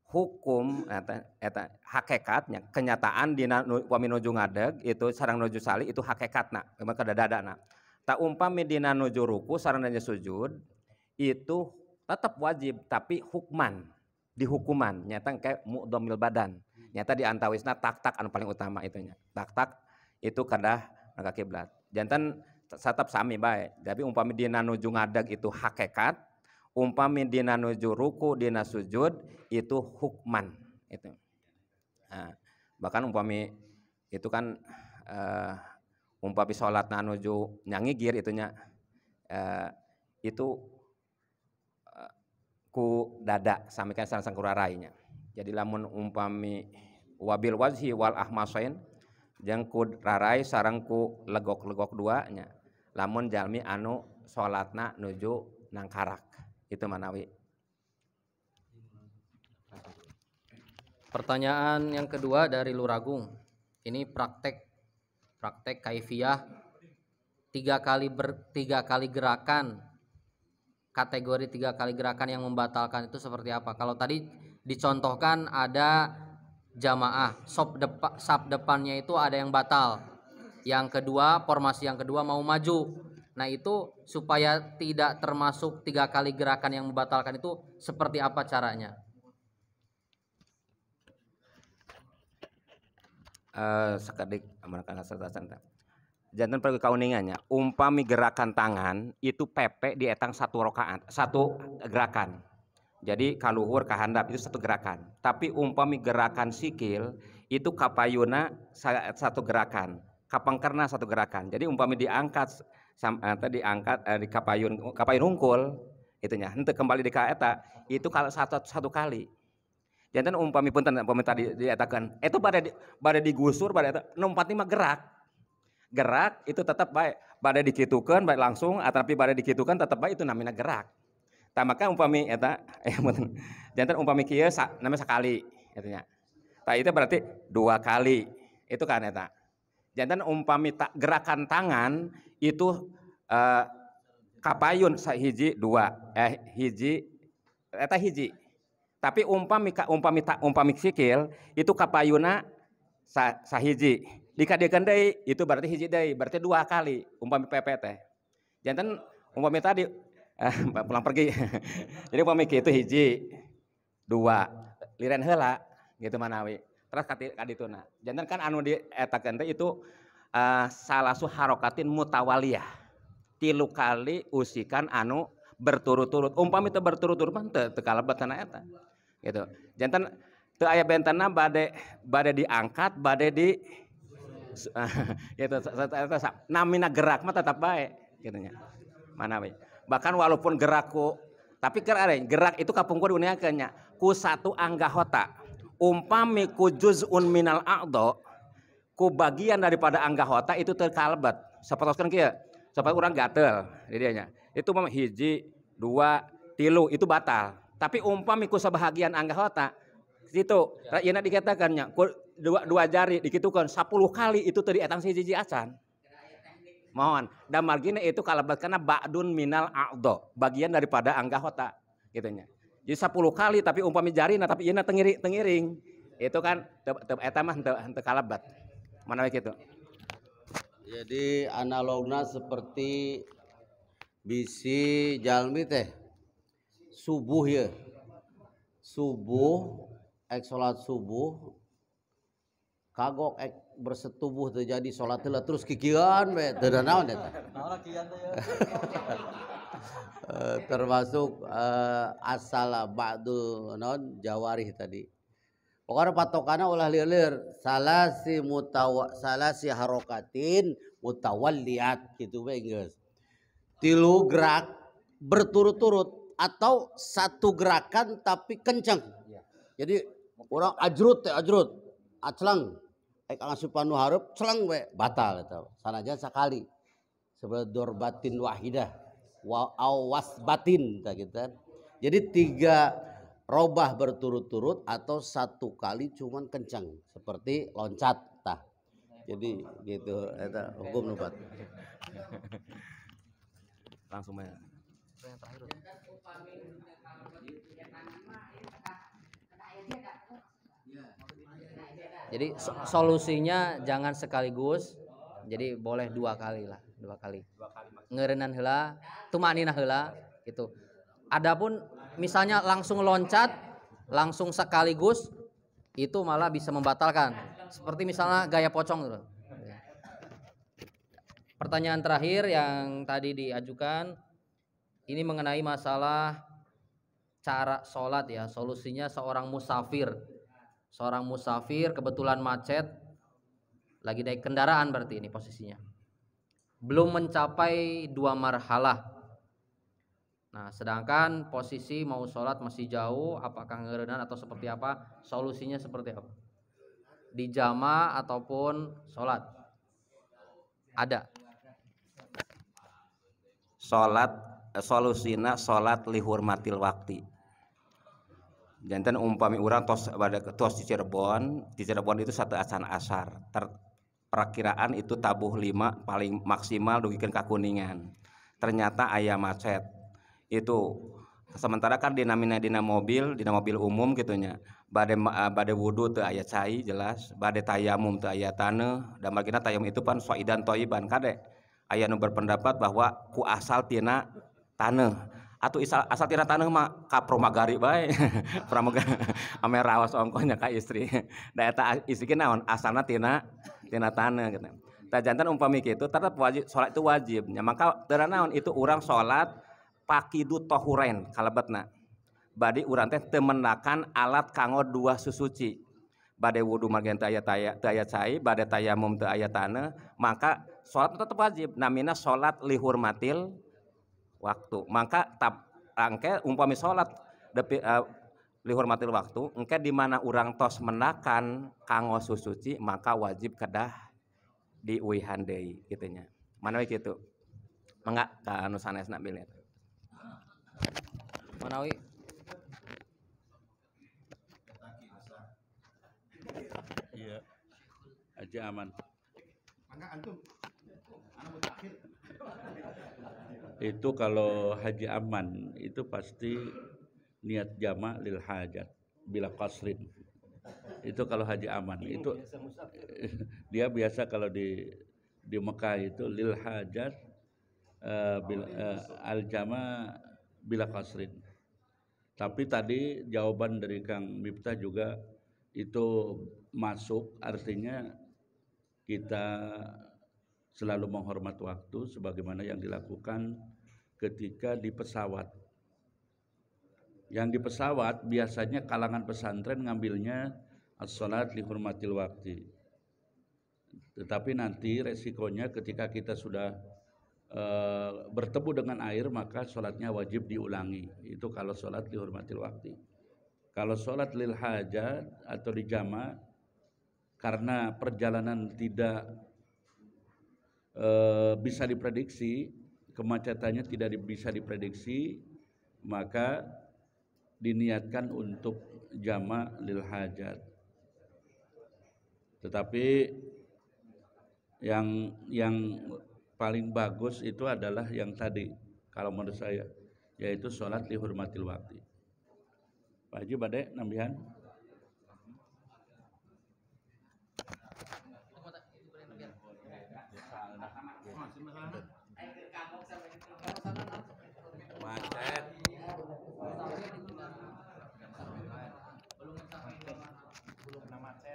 Hukum eta hakikatnya kenyataan dina upami nuju ngadeg itu sareng nuju salih itu hakikatna maka dadana. Ta umpami dina nuju ruku sareng nuju sujud itu tetap wajib tapi hukman dihukuman nyata kayak mu'dhamil badan. Nyata di antawisna tak anu paling utama itunya. Tak itu kadah ka kiblat. Jantan tetap sami bae. Tapi umpami dina nuju ngadeg itu hakikat, umpami dina nuju ruku dina sujud itu hukman itu. Nah, bahkan umpami itu kan umpami salatna nuju nyangigir itunya itu ku dada samekan sareng kurarainya. Jadi lamun umpami wabil wajhi wal ahmasain jeung ku rarai sareng ku legok-legok duanya. Lamun jalmi anu salatna nuju nangkarak. Itu manawi. pertanyaan yang kedua dari Luragung. Ini praktek kaifiyah 3 kali gerakan. Kategori 3 kali gerakan yang membatalkan itu seperti apa? Kalau tadi dicontohkan ada jamaah, saf depannya itu ada yang batal. Yang kedua, formasi yang kedua mau maju. Nah, itu supaya tidak termasuk 3 kali gerakan yang membatalkan itu seperti apa caranya? Sekedik amarkan sarta-sarta. Jantan pergi kauningannya, umpami gerakan tangan itu pepe di etang 1 rakaat, 1 gerakan. Jadi kaluhur kahandap itu 1 gerakan. Tapi umpami gerakan sikil itu kapayuna 1 gerakan, kapangkerna 1 gerakan. Jadi umpami diangkat di kapayun hungkul itunya, henteu kembali di kaeta itu kalau 1 kali. Jantan umpami punten umpami tadi diatakan, itu pada digusur pada numpatnya mah gerak itu tetap baik pada dikitukan baik langsung tapi pada dikitukan tetap baik itu namanya gerak. Tah maka umpami eta jantan umpami kieu namanya sekali itunya. Tah itu berarti 2 kali. Itu kan eta. Jantan umpami gerakan tangan itu kapayun sahiji 2 hiji eta hiji. Tapi umpami sikil itu kapayuna sahiji. Dikadekan deui itu berarti hiji deui, berarti 2 kali umpami PP teh. Janten umpami tadi pulang pergi. Jadi upami kitu hiji, dua, liren heula gitu manawi. Terus kadituna. Janten kan anu dietakeun teh itu salasu harokatin mutawaliyah. 3 kali usikan anu berturut-turut. Umpami teu berturut-turut mah teu kalebet kana eta. Gitu. Janten teu aya bentenna bade diangkat, bade di gitu. Namina gerak mah tetap bae gitu nya. Manawi. Bahkan walaupun gerakku tapi gerak itu kapungkur uniakeun nya ku satu anggahota. Umpami ku juz'un minal a'dha, ku bagian daripada anggahota itu teu kalebet. Sapertoskeun kieu. Supaya urang gatel di dieu nya. Itu mah hiji, 2, 3 itu batal. Tapi umpami ku sabahagian anggahota situ ieu dikatakan nya dua jari dikitukeun 10 kali itu teu dietang hiji acan. Mohon dan margina itu kalebet karena ba'dun minal a'dha, bagian daripada anggahota gitu nya. Jadi 10 kali tapi umpami jarina tapi ieu tengiring. Itu kan eta mah teu kalebet. Manawi kitu. Jadi analogna seperti bisi jalmi teh subuh ya. Subuh salat subuh kagok bersetubuh terjadi salat heula terus kikieuan we teu naon eta. Termasuk asal ba'dul naon jawarih tadi. Pokoknya patokana ulah lieur salasi harokatin mutawalliyat gitu we geus. 3 gerak berturut-turut atau satu gerakan tapi kencang. Jadi orang ajrut aclang ngasupan nu hareup celang we batal eta. Sanajan sakali. Sebelah dorbatin wahidah wa wasbatin ta gitu. Jadi 3 robah berturut-turut atau satu kali cuman kencang seperti loncat tah. Jadi gitu eta hukum nubat. Langsung aja. Jadi solusinya jangan sekaligus. Jadi boleh 2 kali lah, 2 kali. Ngeureunnan heula, tumanina heula gitu. Adapun misalnya langsung loncat, langsung sekaligus, itu malah bisa membatalkan. Seperti misalnya gaya pocong gitu. Pertanyaan terakhir yang tadi diajukan, ini mengenai masalah cara sholat ya. Solusinya seorang musafir kebetulan macet, lagi naik kendaraan berarti ini posisinya. Belum mencapai 2 marhalah. Nah, sedangkan posisi mau sholat masih jauh, apakah ngeureunnan atau seperti apa? Solusinya seperti apa? Dijama ataupun sholat? Ada. Solusina sholat lihurmatil wakti. Janten umpami urang tos di Cirebon itu satu acan asar. Perakiraan itu tabuh 5 paling maksimal dugikeun ka Kuningan. Ternyata aya macet. Itu sementara kan dina mobil umum gitunya bade wudu teu aya cai jelas, bade tayamum teu aya taneuh, dan margina tayamum itu pan soidan toiban kade aya nu berpendapat bahwa ku asal tina taneuh atuh asal tina taneuh mah ka pramagari bae pramagari ame raos ongkohnya ka istri da eta istri naon asalna tina taneuh gitu. Tah janten umpami kitu tetep wajib salat itu wajibnya, maka teu naon itu urang salat pakidu tohuren kalebetna bade urang teh teu mendakan alat kanggo 2 susuci bade wudu margian teu aya cai bade tayamum teu aya taneuh maka salat tetep wajib namina salat lihurmatil waktu. Maka angke umpami salat lihurmatil waktu engke di mana urang tos mendakan kanggo susuci maka wajib kedah diuihan deui kitu nya. Manawi kitu. Mangga ka anu sanesna bilih. Manawi Iya. Haji Aman. Itu kalau Haji Aman itu pasti niat jama' lil hajat bila qasrin. Itu kalau Haji Aman itu dia biasa kalau di Mekah itu lil hajat al jama' bila qasrin. Tapi tadi jawaban dari Kang Miftah juga itu masuk, artinya kita selalu menghormat waktu sebagaimana yang dilakukan ketika di pesawat. Yang di pesawat biasanya kalangan pesantren ngambilnya as-salat li hurmatil waqti. Tetapi nanti resikonya ketika kita sudah bertemu dengan air, maka sholatnya wajib diulangi. Itu kalau sholat dihormatil waktu. Kalau sholat lil hajat atau di jama, karena perjalanan tidak bisa diprediksi, kemacetannya tidak bisa diprediksi, maka diniatkan untuk jama lil hajat. Tetapi yang paling bagus itu adalah yang tadi, kalau menurut saya, yaitu sholat dihormatil waktu. Pak Haji badai nambihan.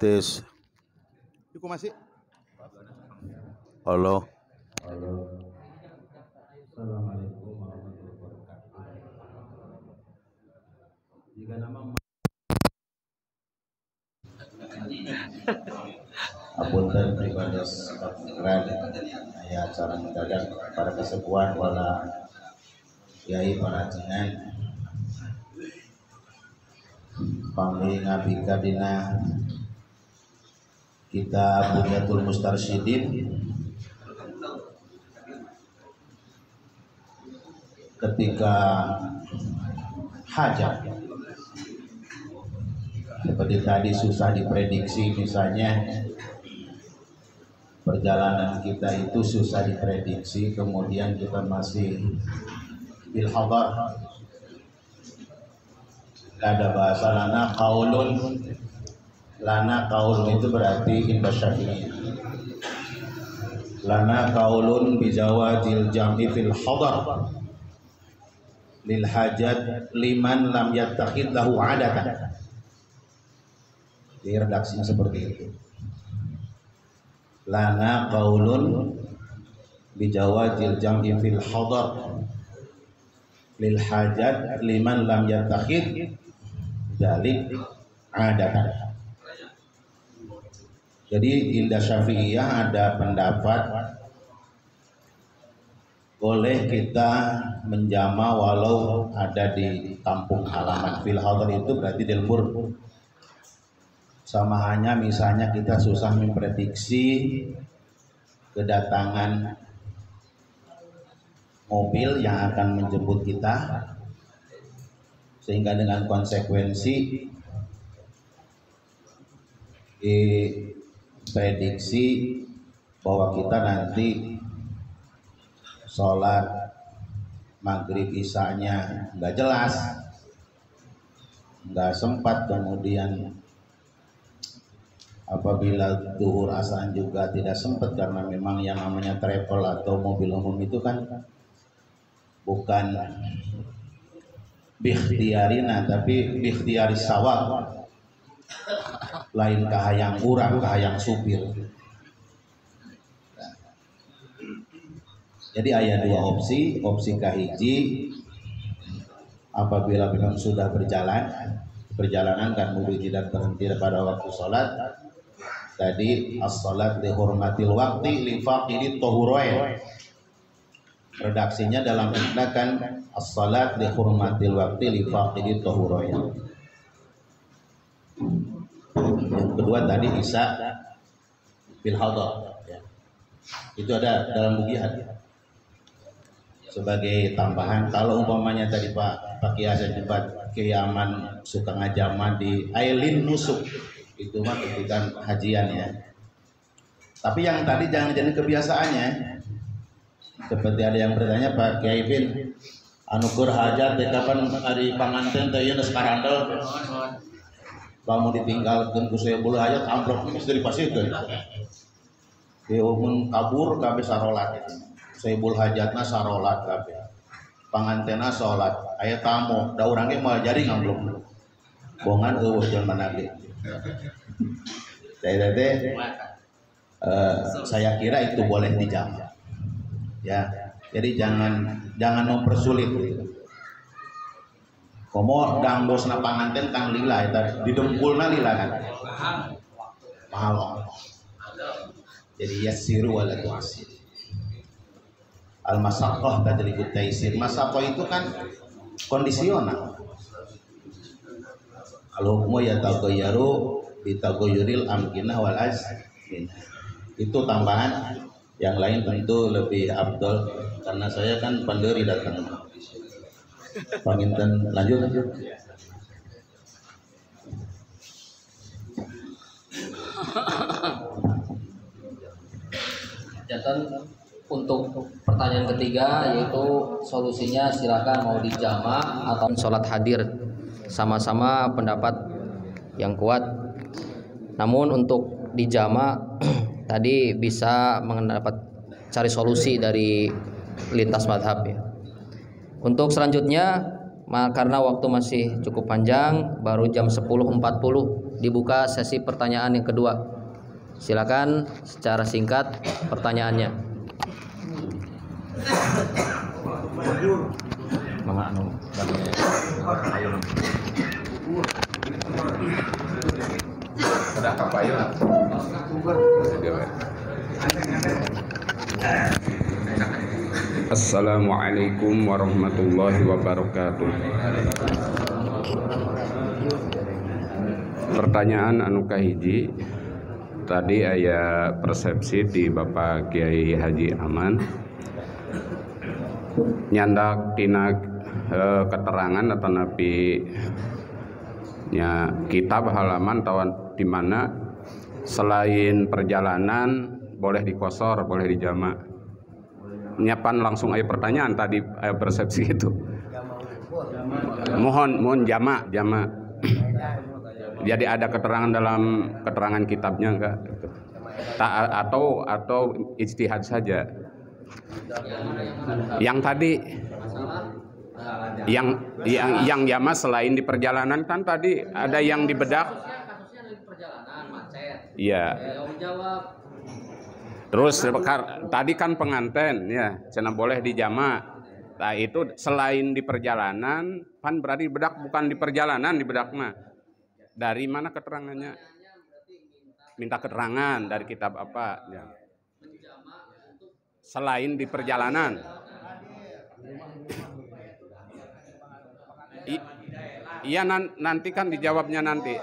Tes. Iku masih. Halo. Halo. Assalamualaikum warahmatullahi wabarakatuh. Jika nama apunten pribadi sekalian aya acara mendadak para kesepuhan wala yai para jenengan pamri ngabika dina kita Bunyatul Mustarsyidin ketika hajat. Seperti tadi susah diprediksi, misalnya perjalanan kita itu susah diprediksi, kemudian kita masih bil hadar, ada bahasa lana qaulun itu berarti inda Syafi'i, lana qaulun bijawazil jam'i fil hadar lil hajat liman lam yattakhid lahu adatan. Di redaksinya seperti itu. Lana qaulun bijawazil jam'i fil hadar lil hajat liman lam yattakhid dzalik adatan. Jadi indah Syafi'iyah ada pendapat boleh kita menjama walau ada di kampung halaman. Fil hadar itu berarti di lembur. Sama hanya misalnya kita susah memprediksi kedatangan mobil yang akan menjemput kita, sehingga dengan konsekuensi diprediksi bahwa kita nanti sholat maghrib isanya nggak jelas, nggak sempat, kemudian apabila zuhur asar juga tidak sempat, karena memang yang namanya travel atau mobil umum itu kan bukan bikhtiarina tapi bikhtiaris sawab, lain kahayang urang kahayang supir. Jadi ada dua opsi kahiji apabila memang sudah perjalanan kan mudik tidak berhenti pada waktu sholat. Tadi as-salat li hurmatil waqti li faqidi tahurain. Redaksinya dalam kan as-salat li hurmatil waqti li faqidi tahurain. Yang kedua tadi isya fil hadar ya. Itu ada dalam bugihan. Sebagai tambahan, kalau umpamanya tadi Pak Kiai Hasan Kiaman suka ngajaman di Ailin Nusuk, itu mah ketika hajian ya. Tapi yang tadi jangan jadi kebiasaannya. Seperti ada yang bertanya, Pak Kiai Bin anu keur hajat teh kapan ari panganten teh yeuna sakarandel. Kamu ditinggalkeun ku 10 hajat amplop geus dipasieun. Di umum kabur kabeh sarolat. 10 hajatna sarolat kabeh. pangantena sholat aya tamu da urang ge moal jadi ngamblok bongan eueuh jelema nabi saya kira itu boleh dijamak ya, jadi jangan mempersulit gitu. Komo dangdosna panganten kang lila eta didengkulna lila kan mahal. Jadi yassiru wala tu'assir. Al masaqqah tajlibut taisir. Masaqqah itu kan kondisional. Al hukmu yataghayyaru bi taghayyuril amkinah wal azmin. Itu tambahan, yang lain tentu lebih afdal karena saya kan panderi datang. Panginten lanjut. Jantan untuk pertanyaan ketiga yaitu solusinya silakan mau dijama atau sholat hadir, sama-sama pendapat yang kuat. Namun untuk dijama tadi bisa mendapat cari solusi dari lintas madhab ya. Untuk selanjutnya karena waktu masih cukup panjang, baru jam 10.40 dibuka sesi pertanyaan yang kedua. Silakan secara singkat pertanyaannya. Assalamualaikum warahmatullahi wabarakatuh. Pertanyaan anu kahiji, tadi aya persepsi di Bapak Kiai Haji Aman nyandak tina keterangan atau napi nya kitab halaman tawan di mana selain perjalanan boleh dikosor, boleh dijama. Nyapan langsung aya pertanyaan tadi aya persepsi itu. Mohon jama. Jadi ada keterangan dalam keterangan kitabnya enggak? Atau ijtihad saja. Yang tadi yang jama selain di perjalanan kan tadi ada yang dibedak. Kasusnya di perjalanan macet. Iya. Jawab. Terus tadi kan penganten ya, cenah boleh dijama. Nah itu selain di perjalanan, kan berarti bedak bukan di perjalanan, di bedak mah. Dari mana keterangannya? Minta keterangan dari kitab apa? Ya. Selain di perjalanan. Iya nanti kan dijawabnya nanti.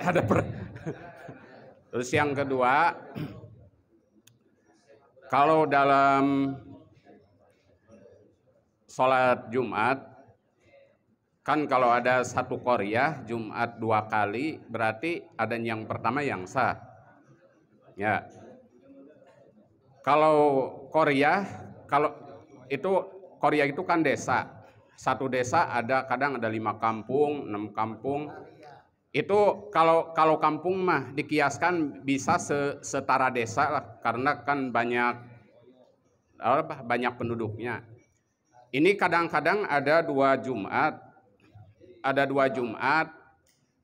Terus yang kedua, kalau dalam sholat Jumat, kan kalau ada satu qoryah Jumat 2 kali, berarti ada yang pertama yang sah. Ya. Kalau qoryah, kalau itu qoryah itu kan desa. Satu desa kadang ada 5 kampung, 6 kampung. Itu kalau kampung mah dikiaskan bisa setara desa lah, karena kan banyak penduduknya. Ini kadang-kadang ada 2 Jumat,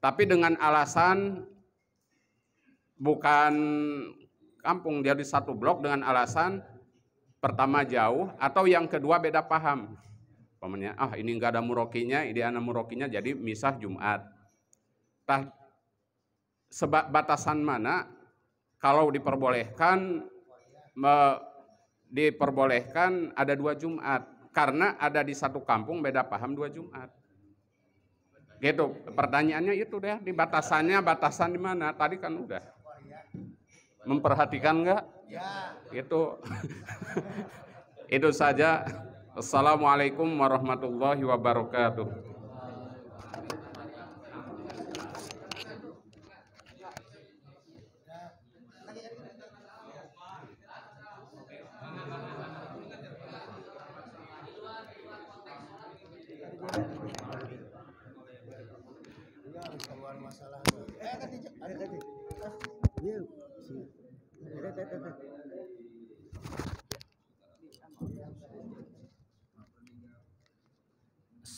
tapi dengan alasan bukan kampung, dia di satu blok dengan alasan pertama jauh atau yang kedua beda paham. Pamannya, ini enggak ada murokinya, ini ada murokinya, jadi misah Jumat. Sebab batasan mana kalau diperbolehkan ada 2 Jumat karena ada di satu kampung beda paham 2 Jumat. Gitu. Pertanyaannya itu deh, di batasan di mana? Tadi kan udah. Memperhatikan enggak? Ya. Gitu. Itu saja. Assalamualaikum warahmatullahi wabarakatuh.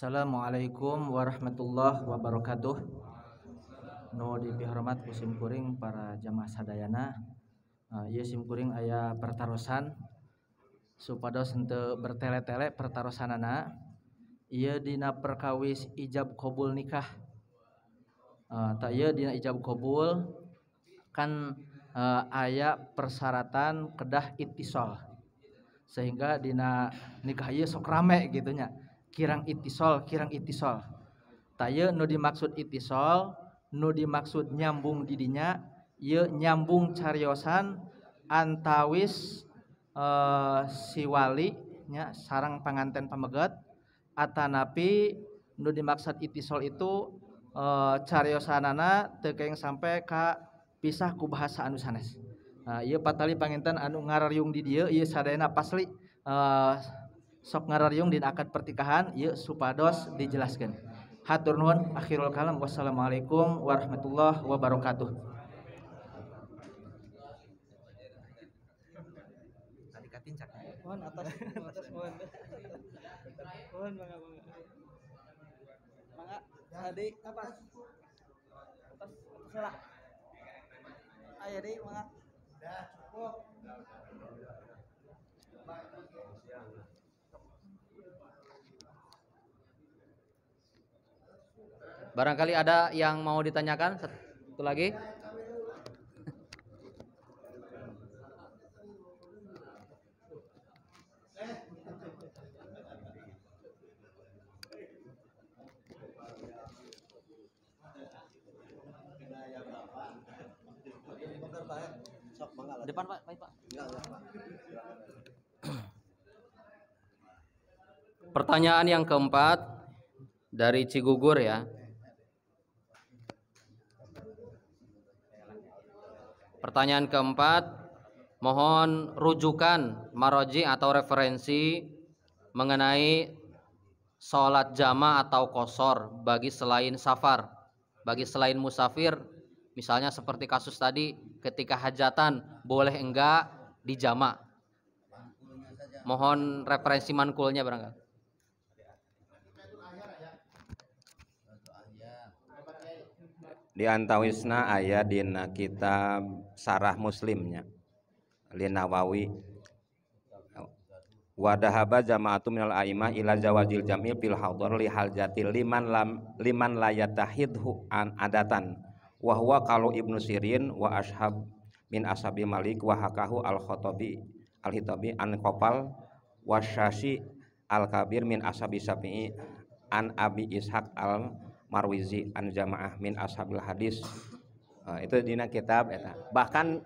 Assalamualaikum warahmatullahi wabarakatuh. Nu dipihormat ku simkuring para jamaah sadayana. Ieu simkuring aya pertarosan supados henteu bertele-tele pertarosanana. Ieu dina perkawis ijab qabul nikah. Ta ieu dina ijab qabul kan aya persyaratan kedah ittisal. Sehingga dina nikah ieu sok rame gitu nya. Kirang ittisal. Taya nu dimaksud ittisal, nu dimaksud nyambung didinya, ieu nyambung cariosan antawis si wali nya sareng panganten pamegat atanapi nu dimaksud ittisal itu cariosanana teu keeng sampai ka pisah ku bahasa anu sanes. Ieu patali panginten anu ngararyung di dieu ieu sadayana pasli sok ngararyung dina akad pertikahan ieu supados dijelaskeun. Hatur nuhun, akhirul kalam. Wassalamualaikum warahmatullahi wabarakatuh. Tadi katincak. Mohon atas mohon. Mohon mangga. Mangga tadi apa? Atas salah. Aya deui mangga. Dah cukup. Barangkali ada yang mau ditanyakan satu lagi. Depan Pak, Pak. Pertanyaan yang keempat dari Cigugur ya. Pertanyaan keempat, mohon rujukan maroji atau referensi mengenai sholat jama atau qosor bagi selain safar, bagi selain musafir, misalnya seperti kasus tadi ketika hajatan boleh enggak dijama. Mohon referensi mankulnya barangkali. Di antawisna aya dina kitab Sarah Muslimnya Linawawi wa dahaba jama'atu minal a'immah ila zawajil jamil fil hadar li haljatil liman la yatahidhu an adatan wa huwa qalu Ibnu Sirin wa ashab min ashabi Malik wa hakahu al-Khatabi al-Hitabi an Qopal wa Syashi al-Kabir min ashabi Syafi'i an Abi Ishaq al-Marwizi an jamaah min ashabil hadis. Itu dina kitab eta. Bahkan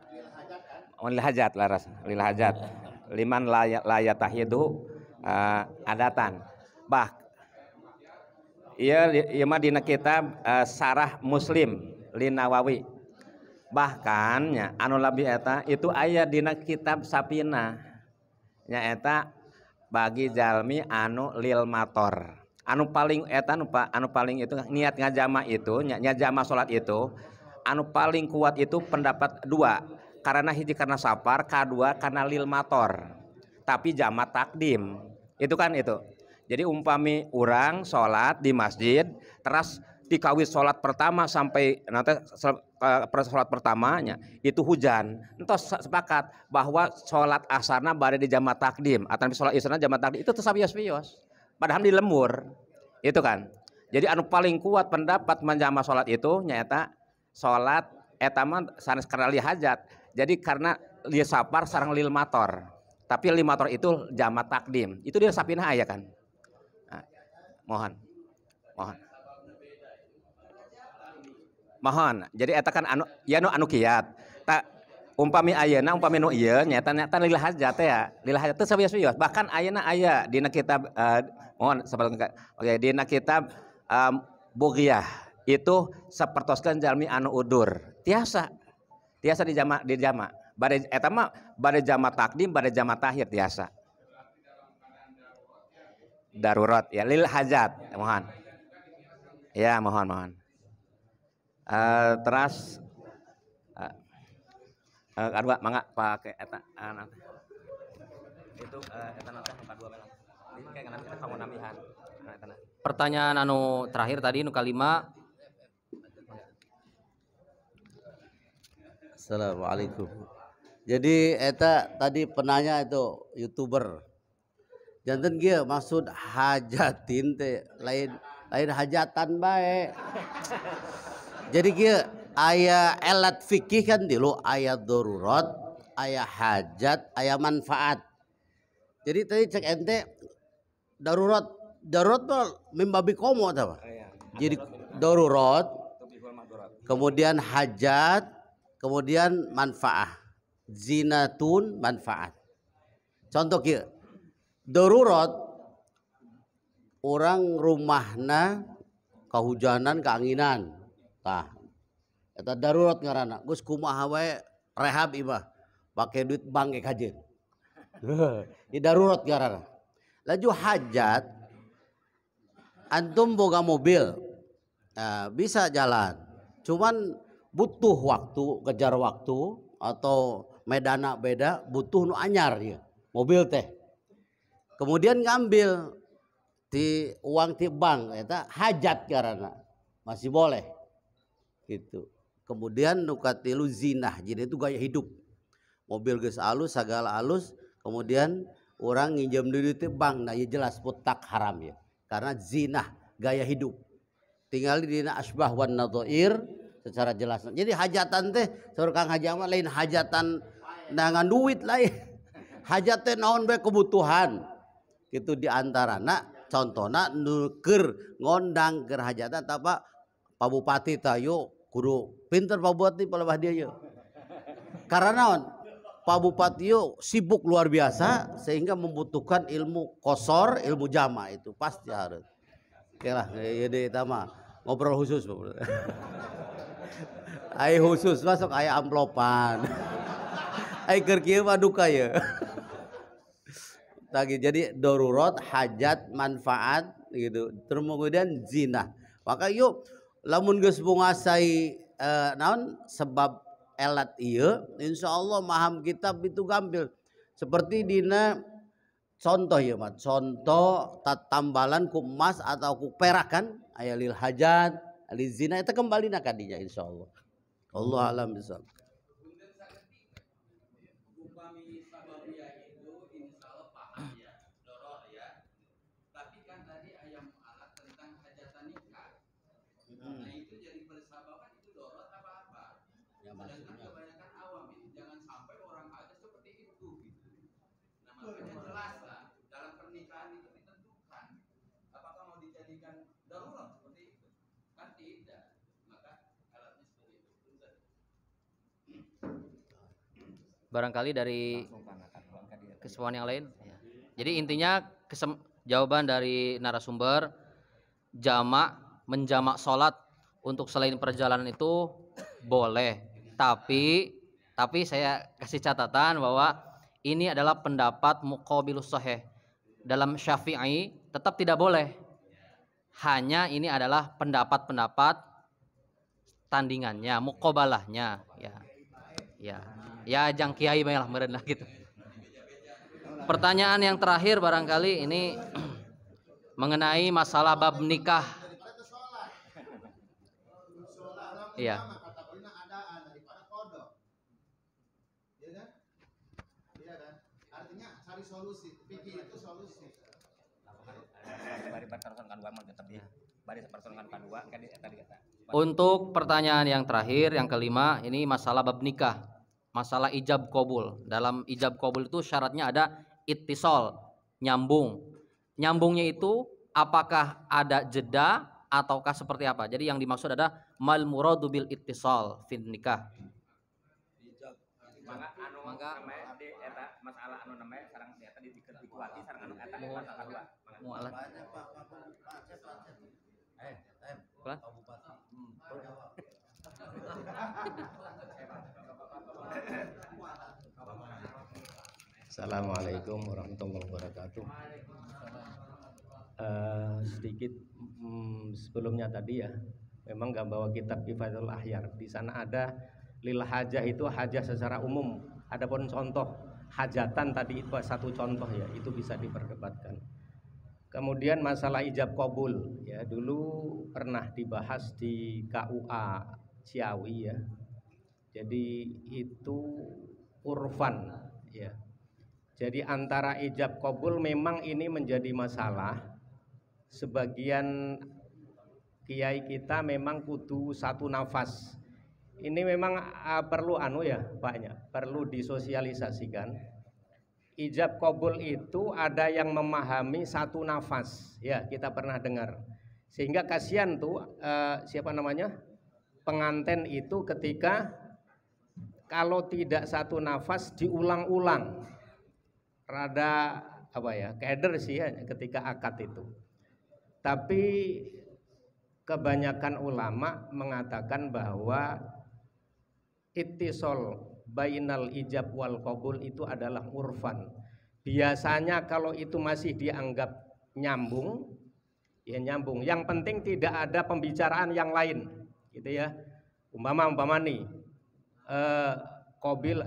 lil hajat laras lil hajat liman layatahidu adatan. Ieu mah dina kitab Sarah Muslim Linawawi. Bahkan nya anu labi eta itu aya dina kitab Sapina. Nya eta bagi jalmi anu lil mator. Anu paling eta anu paling itu niat ngajama itu nyajama salat itu anu paling kuat itu pendapat dua, karena hiji karena safar, kedua karena lil mator tapi jama takdim itu kan itu. Jadi umpami urang salat di masjid terus dikawis salat pertama sampai nanti salat pertamanya itu hujan, entos sepakat bahwa salat asarna bade di jama takdim atau salat isarna jama takdim itu tersabios-bios padahal di lembur itu kan. Jadi anu paling kuat pendapat menjama salat itu nyata salat eta mah sanes karena li hajat. Jadi karena li safar sareng lil mator. Tapi lil mator itu jama takdim. Itu dia sapina aya kan. Nah, mohon. Jadi eta kan anu kiat. Tak umpami ayeuna umpami nu ieu nyata lil hajat ya. Lil hajat teh sabios-bios. Bahkan ayeuna aya dina kitab oke dina kitab Bughiyah itu sapertoskeun jalmi anu udur. Tiasa di jama. Bade eta mah bade jama takdim, bade jama tahir tiasa. Darurat ya lil hajat. Mohon. Ya, mohon. Terus kedua mangga pakai eta nanti. Itu eta nanti kedua memang. Pertanyaan anu terakhir tadi nu kalima. Assalamualaikum. Jadi eta tadi penanya itu YouTuber. Janten kieu maksud hajatin teh lain hajatan bae. Jadi kieu aya elat fikih kan tilu, aya darurat, aya hajat, aya manfaat. Jadi tadi cek ente darurat mah mimbabi komo apa? Jadi darurat, kemudian hajat, kemudian manfaat. Zinatun manfaat. Contoh kieu. Darurat orang rumahna kehujanan, keanginan. Tah. Eta darurat ngaranna. Geus kumaha wae rehab imah. Pake duit bank ge kajeun. Ini darurat ngaranna. Laju hajat, antum boga mobil, bisa jalan, cuman butuh waktu, kejar waktu, atau medana beda, butuh nu anyar ya, mobil teh. Kemudian ngambil di uang ti bank, eta hajat karena masih boleh, gitu. Kemudian nu katilu zinah, jadi itu gaya hidup, mobil geus alus, segala alus, kemudian orang nginjem duit di bank, nah ya jelas putak haram ya, karena zinah gaya hidup. Tinggal di dina asbah wan nadhair secara jelas. Jadi hajatan teh saur Kang Haji mah lain hajatan nangan duit lain. Hajat teh naon bae kebutuhan. Itu di antarana contohna nu keur ngondang keur hajatan tapa Pak Bupati tah yo kudu pinter Pak Bupati palebah dia yo. Karena naon? Pak Bupati yo sibuk luar biasa sehingga membutuhkan ilmu kosor, ilmu jama itu pasti harus. Oke lah, ini mah ngobrol khusus. Ai khusus masuk aya amplopan. Ai keur kieu mah duka ya. Tadi jadi darurat, hajat, manfaat gitu. Terus kemudian zina. Maka yuk lamun geus menguasai naon sebab elat iya, insyaallah maham kitab itu gampil. Seperti dina contoh ya mat, contoh tatambalan ku emas atau ku perak kan, aya lil hajat, lil zina itu kembali na kadinya insyaallah. Allah alam bisawab. Barangkali dari kesempatan yang lain. Jadi intinya jawaban dari narasumber menjamak sholat untuk selain perjalanan itu boleh. Tapi saya kasih catatan bahwa ini adalah pendapat muqabilus sahih. Dalam Syafi'i tetap tidak boleh. Hanya ini adalah pendapat-pendapat tandingannya, muqabalahnya ya jang kiai bae lah meureun lah gitu. Pertanyaan yang terakhir barangkali ini mengenai masalah bab nikah. Iya. Artinya cari solusi, pikir itu solusi. Untuk pertanyaan yang terakhir, yang kelima, ini masalah bab nikah, masalah ijab qabul. Dalam ijab qabul itu syaratnya ada ittisal, nyambungnya itu apakah ada jeda ataukah seperti apa. Jadi yang dimaksud ada mal muradu bil ittisal fin nikah. Maka masalah anu namanya sareng eta dikuati sareng anu eta masalah kedua. Mualat. Assalamualaikum warahmatullahi wabarakatuh. Sedikit sebelumnya tadi ya, memang nggak bawa kitab Kifayatul Ahyar. Di sana ada lil hajah itu hajah secara umum. Adapun contoh hajatan tadi itu satu contoh ya, itu bisa diperdebatkan. Kemudian masalah ijab kabul ya, dulu pernah dibahas di KUA Ciawi ya. Jadi itu urfan ya. Jadi antara ijab kabul memang ini menjadi masalah. Sebagian kiai kita memang kudu satu nafas. Ini memang perlu ya Pak, perlu disosialisasikan. Ijab kabul itu ada yang memahami satu nafas, ya kita pernah dengar. Sehingga kasihan tuh penganten itu ketika kalau tidak satu nafas diulang-ulang, rada keder sih ya ketika akad itu. Tapi kebanyakan ulama mengatakan bahwa ittisal bainal ijab wal qabul itu adalah urfan. Biasanya kalau itu masih dianggap nyambung, ya nyambung. Yang penting tidak ada pembicaraan yang lain, gitu ya. Umpama nih, qabil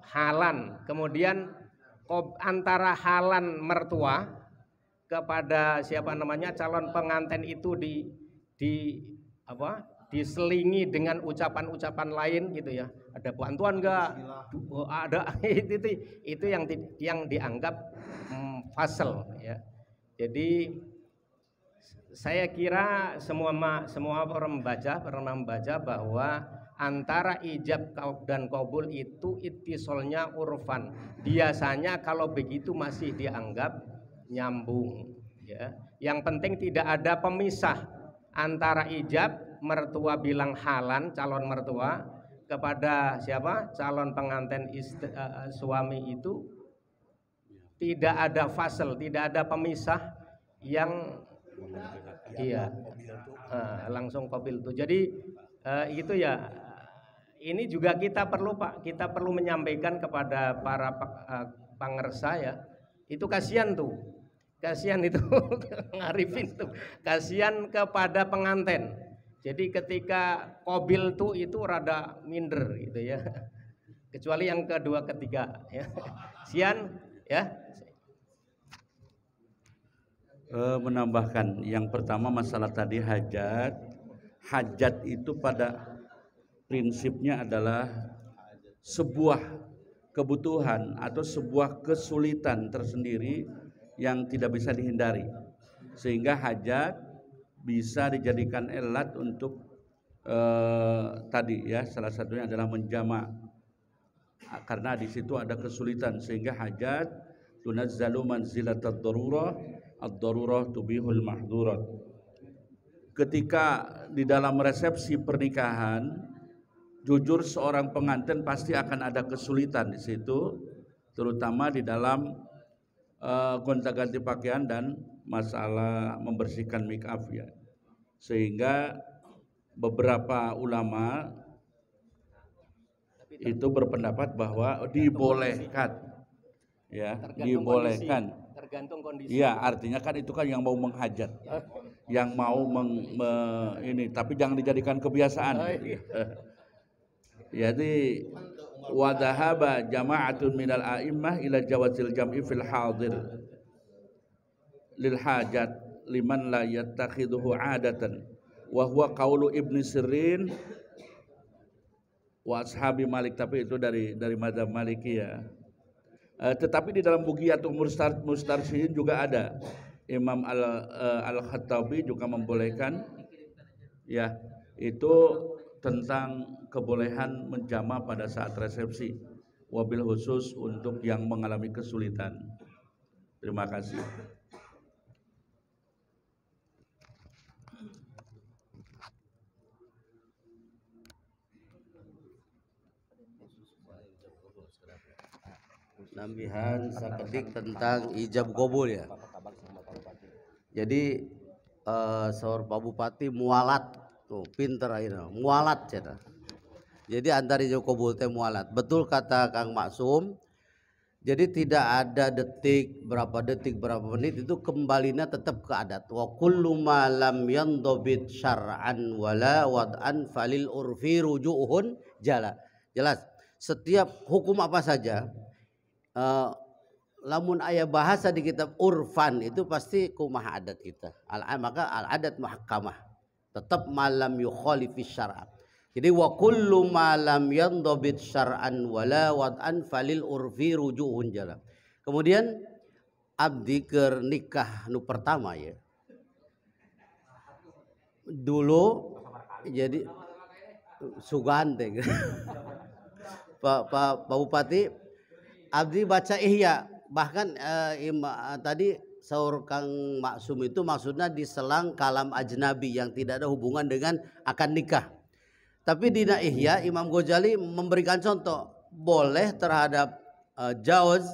halan, kemudian antara halan mertua kepada calon pengantin itu diselingi dengan ucapan-ucapan lain gitu ya. Ada bantuan enggak? Ada itu yang dianggap fasal ya. Jadi saya kira semua orang pernah membaca bahwa antara ijab dan qabul itu ittisolnya urfan. Biasanya kalau begitu masih dianggap nyambung ya. Yang penting tidak ada pemisah antara ijab, mertua bilang halan, calon mertua kepada calon pengantin suami itu tidak ada fasal, tidak ada pemisah yang langsung qabil itu. Jadi itu ya, ini juga kita perlu Pak, kita perlu menyampaikan kepada para pangersa ya. Itu kasihan itu ngarifin tuh, kasihan kepada pengantin. Jadi ketika qabil tuh itu rada minder gitu ya. Kecuali yang kedua ketiga ya. Sian ya. Menambahkan yang pertama masalah tadi hajat. Hajat itu pada prinsipnya adalah sebuah kebutuhan atau sebuah kesulitan tersendiri yang tidak bisa dihindari, sehingga hajat bisa dijadikan elat untuk tadi ya, salah satunya adalah menjamak karena di situ ada kesulitan, sehingga hajat tunazzalu manzilatad darurah, ad-darurah tubihul mahdurat. Ketika di dalam resepsi pernikahan, jujur seorang pengantin pasti akan ada kesulitan di situ, terutama di dalam gonta-ganti pakaian dan masalah membersihkan make up ya. Sehingga beberapa ulama itu berpendapat bahwa dibolehkan ya, dibolehkan. Tergantung kondisi. Iya, artinya kan itu kan yang mau menghajat, yang mau tapi jangan dijadikan kebiasaan. Jadi wadahaba jama'atun minal a'immah ila jawazil jam'i fil hadir lil hajat liman la yattakhiduhu 'adatan wa huwa qaulu Ibnu Sirin wa ashabi Malik, tapi itu dari mazhab Malikiyah. Tetapi di dalam Bughiyatul Mustarsyidin juga ada Imam Al-Khattabi juga membolehkan ya, itu tentang kebolehan menjama pada saat resepsi, wabil khusus untuk yang mengalami kesulitan. Terima kasih. Nambihan sakedik tentang ijab qabul ya. Jadi saur Pak Bupati mualat tuh, pinter akhirnya mualat cina. Jadi antara ijab qabul teh mualat. Betul kata Kang Maksum. Jadi tidak ada detik berapa menit, itu kembalinya tetap ke adat. Wa kullu ma lam yandabit syar'an wala wad'an falil urfi rujuhun jala. Jelas. Setiap hukum apa saja lamun aya bahasa di kitab urfan itu pasti kumaha adat kita. Maka al adat muhakkamah. Tetap malam yukhalifis syar'a. Jadi wa kullu ma lam yandabit syar'an wala wad'an falil urfi rujuhun jala. Kemudian abdi keur nikah nu pertama ya. Dulu jadi sugante. Pak Bupati abdi baca ihya, bahkan tadi saur Kang Maksum itu maksudnya diselang kalam ajnabi yang tidak ada hubungan dengan akad nikah. Tapi di Ihya Imam Ghazali memberikan contoh boleh terhadap jauz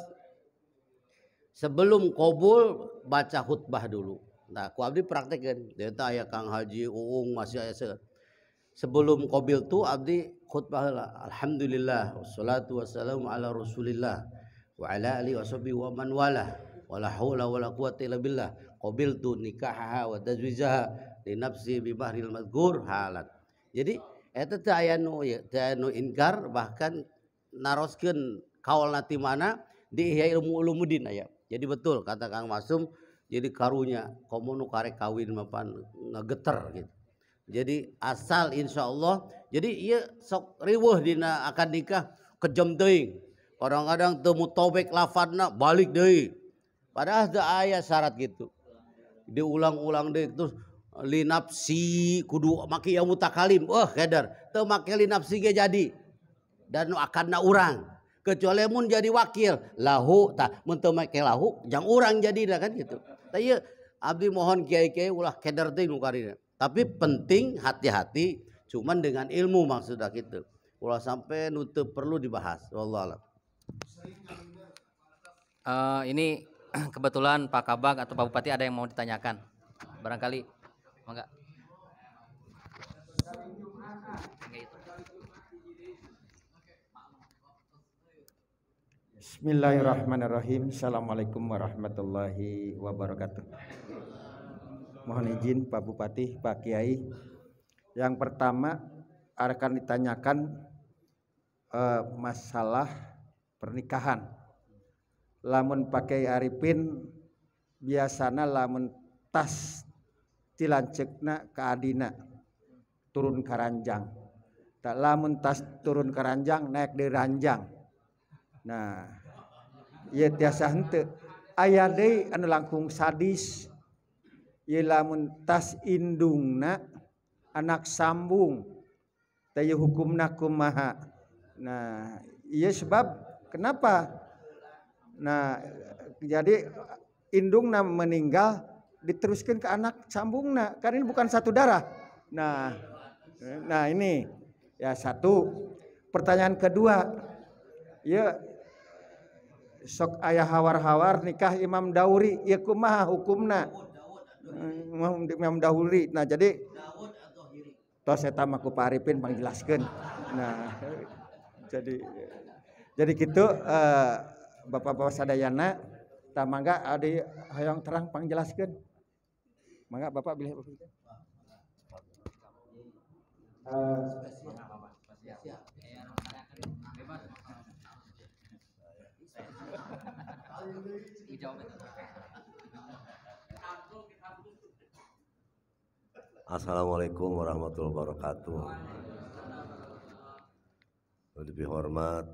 sebelum qabul baca khutbah dulu. Nah, ku abdi praktekkeun. Eta aya Kang Haji Uung masih aya sebelum qabil tu abdi khutbah heula. Alhamdulillah wassalatu wassalamu ala Rasulillah wa ala alihi washabihi wa man wala. Wala haula wala quwwata illa billah. Qabiltu nikahaha wa tazwijaha li nafsi bi bahril madhkur halat. Jadi eta teh aya nu inkar, bahkan naroskeun kaul nati mana di Ihya Ulumuddin aya. Jadi betul kata Kang Masum, jadi karunya komo nu karek kawin mapan ngageter gitu. Jadi asal insyaallah jadi ieu sok riweuh dina akad nikah kejam teuing. Kadang-kadang teu mutobek lafadna balik deui. Padahal teu aya syarat gitu. Diulang-ulang deui terus linapsi kudu make ya mutakalim. Kedar teu make linapsi ge jadi. Dan akadna urang. Kecuali mun jadi wakil lahu tah mun teu make lahu jang urang jadi dah kan gitu. Tah ieu abdi mohon kiai-kiai ulah kedar teh nu karina. Tapi penting hati-hati cuman dengan ilmu maksudnya gitu. Ulah sampai nu teu perlu dibahas. Wallahu a'lam. Ini kebetulan Pak Kabag atau Pak Bupati ada yang mau ditanyakan. Barangkali mangga. Bismillahirrahmanirrahim. Assalamualaikum warahmatullahi wabarakatuh. Mohon izin Pak Bupati, Pak Kiai. Yang pertama akan ditanyakan masalah pernikahan. Lamun pakai Arifin biasana lamun tas tilancekna ke adina turun karanjang. Tak lamun tas turun karanjang naik di ranjang. Nah, ieu tiasa henteu. Aya deui anu langkung sadis. Ieu lamun tas indungna anak sambung. Tah ieu hukumna kumaha? Nah, ieu sebab kenapa? Nah, jadi indungna meninggal diteruskan ke anak sambungna, karena ini bukan satu darah. Nah ini ya satu. Pertanyaan kedua, ya sok ayah hawar-hawar nikah Imam Dauri, ya kumaha hukumna? Imam Dauri. Nah jadi tos eta mah ku Pak Arifin pangjelaskeun. Nah jadi gitu. Bapak-bapak sadayana, tak mangga ada hayang terang pangjelaskeun. Mangga Bapak bilih. Assalamualaikum warahmatullahi wabarakatuh. Lebih hormat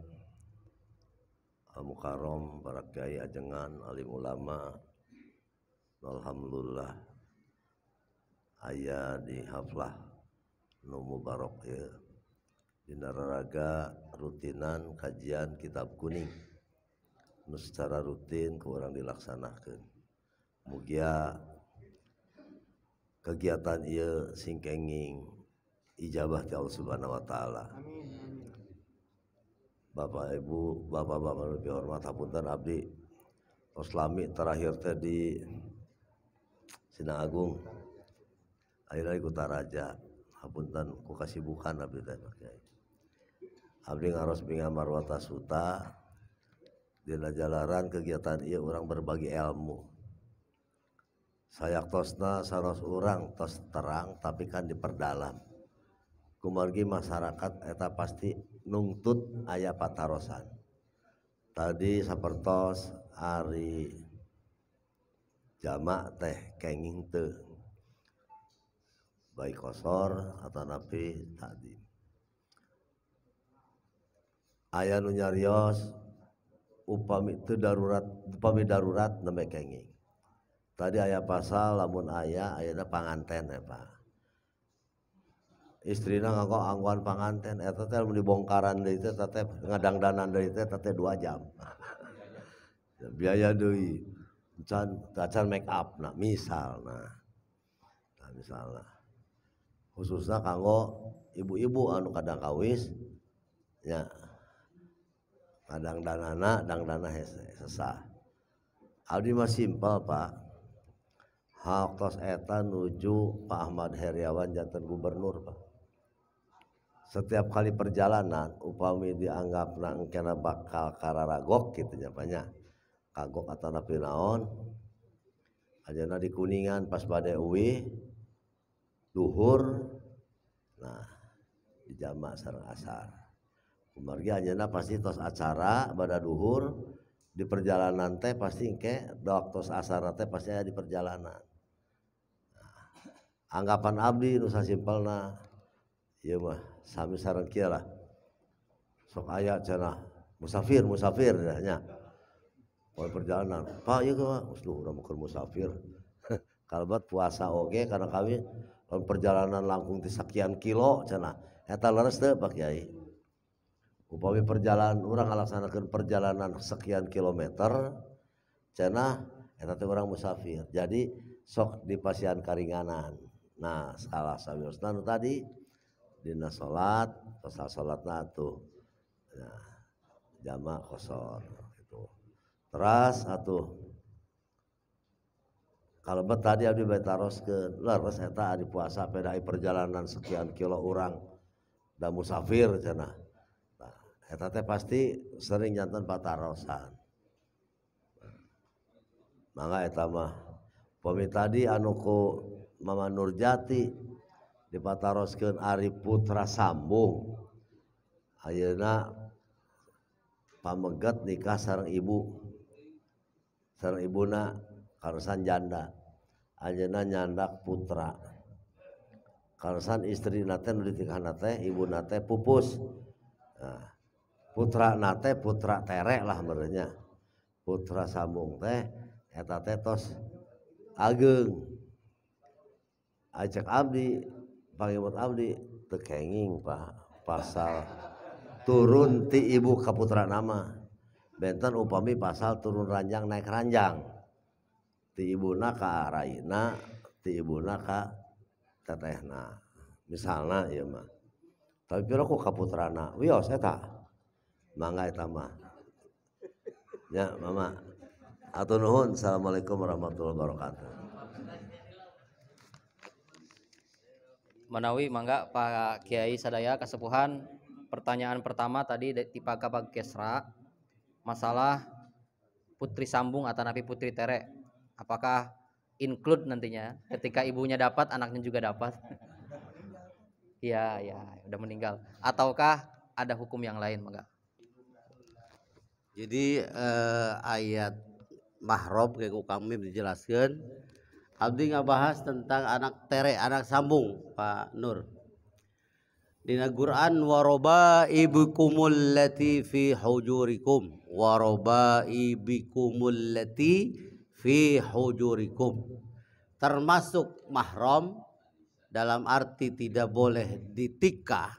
Al-Mukarram, para kiai ajengan, alim ulama. Alhamdulillah aya di haflah nu mubarok ya. Dina raraga rutinan kajian kitab kuning. Nu secara rutin ku urang dilaksanakeun. Mugia kegiatan ieu singkenging ijabah ti Allah Subhanahu wa taala. Bapak Ibu, Bapak-bapak lebih hormat hapunten abdi Oslami terakhir teh di Sina Agung. Akhirnya ikut Taraja. Hapunten ku kasibukan abdi teh Pak Kiai. Abdi ngaros binga marwata suta. Dina jalaran kegiatan ieu urang berbagi ilmu. Sayaktosna saros urang tos terang tapi kan diperdalam. Kumargi masyarakat eta pasti nungtut aya patarosan. Tadi sapertos ari jamak teh kenging teu baik kosor atau napi tadi aya nu nyarios upami darurat nembe kenging tadi aya pasal lamun ayana panganten ya Pak istrina nganggo angguan panganten eta teh mun dibongkaran deui teh ngadangdanan deui teh 2 jam biaya deui can make up nah misalna khususnya kanggo ibu-ibu anu kadang kawis nya kadang dangdana sesah abdi mah simpel Pak haktos eta nuju Pak Ahmad Heriawan janten gubernur Pak setiap kali perjalanan upami dianggap engkena bakal kararagok gitu nya banyak kagok atau napi naon ajana di Kuningan pas bade uwi duhur nah di jamak sareng asar kumargi ajana pasti tos acara pada duhur di perjalanan teh pasti engke dok tos asar teh pasti aya di perjalanan nah, anggapan abdi nu sasimpelna ieu mah sami sareng kieu lah sok aya cenah musafir nya perjalanan Pak ieu mah urang keur musafir kalbat puasa oge karena kami perjalanan langkung ti sakian kilo cenah eta leres teu Pak Kiai upami perjalanan urang ngalaksanakeun perjalanan sekian kilometer cenah eta teh urang musafir jadi sok dipasihan karinganan nah salah sawiosna nu tadi dina salat pasal salatna atuh nah jamak kosor gitu teras atuh kalebet tadi abdi bae taroskeun leres eta di puasa pedai perjalanan sekian kilo urang da musafir cenah nah eta teh pasti sering janten patarosan mangga eta mah pami tadi anu ku Mama Nurjati dipataroskeun Ari Putra Sambung ayeuna pameget nikah sareng ibuna karesan janda ayeuna nyandak putra karesan istrina teh nu ditikahna teh ibuna teh pupus nah putrana teh putra tere lah merenya Putra Sambung teh eta teh tos ageng ajak abdi pangiwat abdi teu kenging Pak pasal turun ti ibu ka putra nama benten upami pasal turun ranjang naik ranjang ti ibuna ka raina ti ibuna ka tetehna misalna ieu mah tapi pira ku ka putrana wios eta mangga eta mah nya mama atur nuhun assalamualaikum warahmatullahi wabarakatuh Manawi mangga Pak Kiai sadaya kasepuhan pertanyaan pertama tadi tipaka Pak Kesra masalah putri sambung atau napi putri tere apakah include nantinya ketika ibunya dapat anaknya juga dapat ya udah meninggal ataukah ada hukum yang lain mangga jadi ayat mahram kayak kami dijelaskan abdi ngabahas tentang anak tere anak sambung Pak Nur dina Quran warabaibikumul lati fi hujurikum warabaibikumul lati fi hujurikum termasuk mahram dalam arti tidak boleh ditikah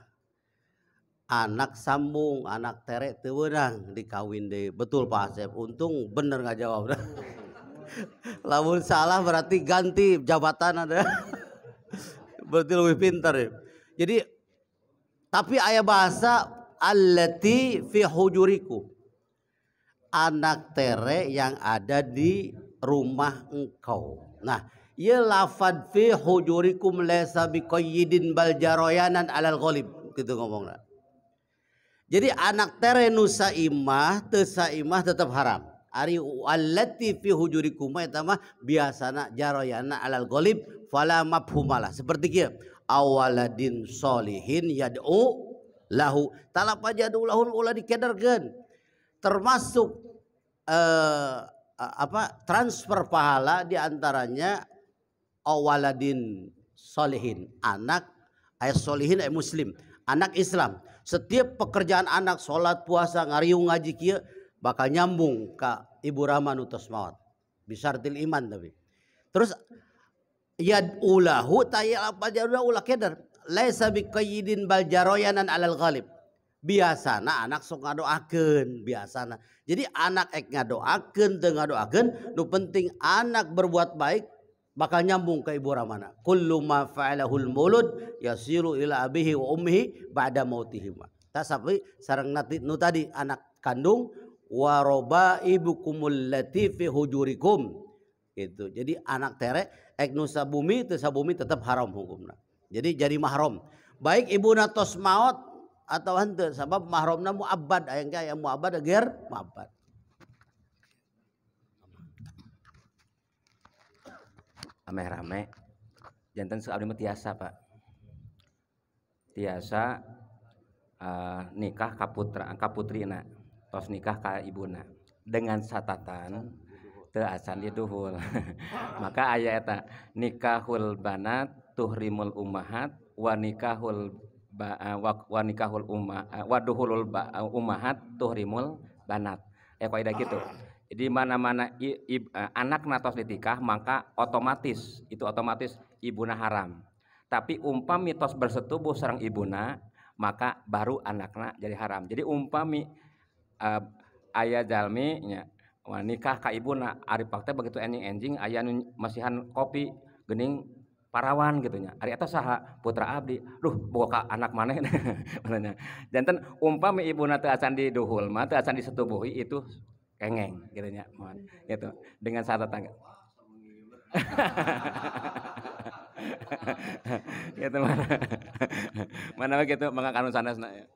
anak sambung anak tere teu beunang dikawin deui betul Pak Asep untung bener ngajawab lamun salah berarti ganti jabatan ada berarti lebih pintar ya jadi tapi aya bahasa allati fi hujurikum anak tere yang ada di rumah engkau nah ya lafad fi hujurikum laysa biqayyidin bal jarayanan alal ghalib gitu ngomongna jadi anak tere nu saimah teu saimah tetap haram ari allati fi hujurikum eta mah biasana jarayana alal ghalib fala mafhumalah seperti kieu awaladin solihin yad'u lahu talapa jadu lahu ulah dikederkeun termasuk transfer pahala diantaranya awaladin solihin, anak solihin muslim, anak Islam. Setiap pekerjaan anak, sholat, puasa, ngariung, ngaji kieu bakal nyambung ke ibu rama nutos maut. Bisartil iman tapi. Terus yad'ulahu tayyal apa jadul ulah kedar. Laisa biqayyidin bal jaroyanan alal ghalib. Biasana anak sok ngadoakeun, biasana. Jadi anak ek ngadoakeun teu ngadoakeun, nu penting anak berbuat baik bakal nyambung ke ibu ramana. Kullu ma fa'alahul mulud yasiru ila abihi wa ummihi ba'da mautihima. Ta sapi sareng nu tadi anak kandung wa robaibukumul lati fi hujurikum. Gitu. Jadi anak terek ek nu sabumi teu sabumi tetap haram hukumna. Jadi mahram. Baik ibuna tos maut atau henteu sabab mahramna muabbad aya yang muabbad agar muabbad. Rame-rame janten abdi mah tiasa Pak, tiasa nikah ka putrina tos nikah ka ibuna dengan catatan teu acan diduhul. Maka aya eta nikahul banat tuhrimul ummahat wa nikahul ummahat tuhrimul banat. Kaidah gitu. Jadi mana-mana anak natos ditikah maka otomatis ibuna haram. Tapi umpami tos bersetubuh sareng ibuna maka baru anakna jadi haram. Jadi umpami aya jalmi nya nikah ka ibuna ari pakte begitu enjing-enjing aya nu masihan kopi geuning parawan gitu nya. Ari eta saha? Putra abdi. Duh, boga ka anak maneh. Janten umpami ibuna teu acan diduhul mah teu acan disetubuhi itu kengeng gitu nya, mohon gitu dengan syarat tangga. Gitu mana gitu mangga kanu sanesna ya.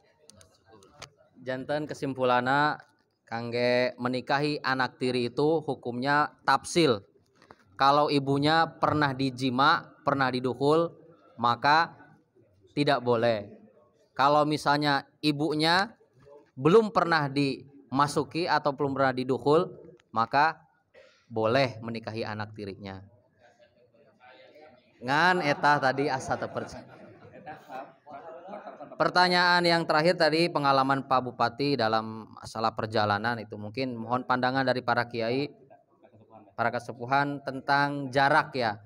Janten kesimpulanna kangge menikahi anak tiri itu hukumnya tafsil. Kalau ibunya pernah dijima, pernah diduhul, maka tidak boleh. Kalau misalnya ibunya belum pernah dimasuki atau belum pernah diduhul, maka boleh menikahi anak tirinya. Ngan eta tadi asa terpercaya. Pertanyaan yang terakhir tadi pengalaman Pak Bupati dalam masalah perjalanan itu mungkin mohon pandangan dari para kiai, para kesepuhan tentang jarak ya.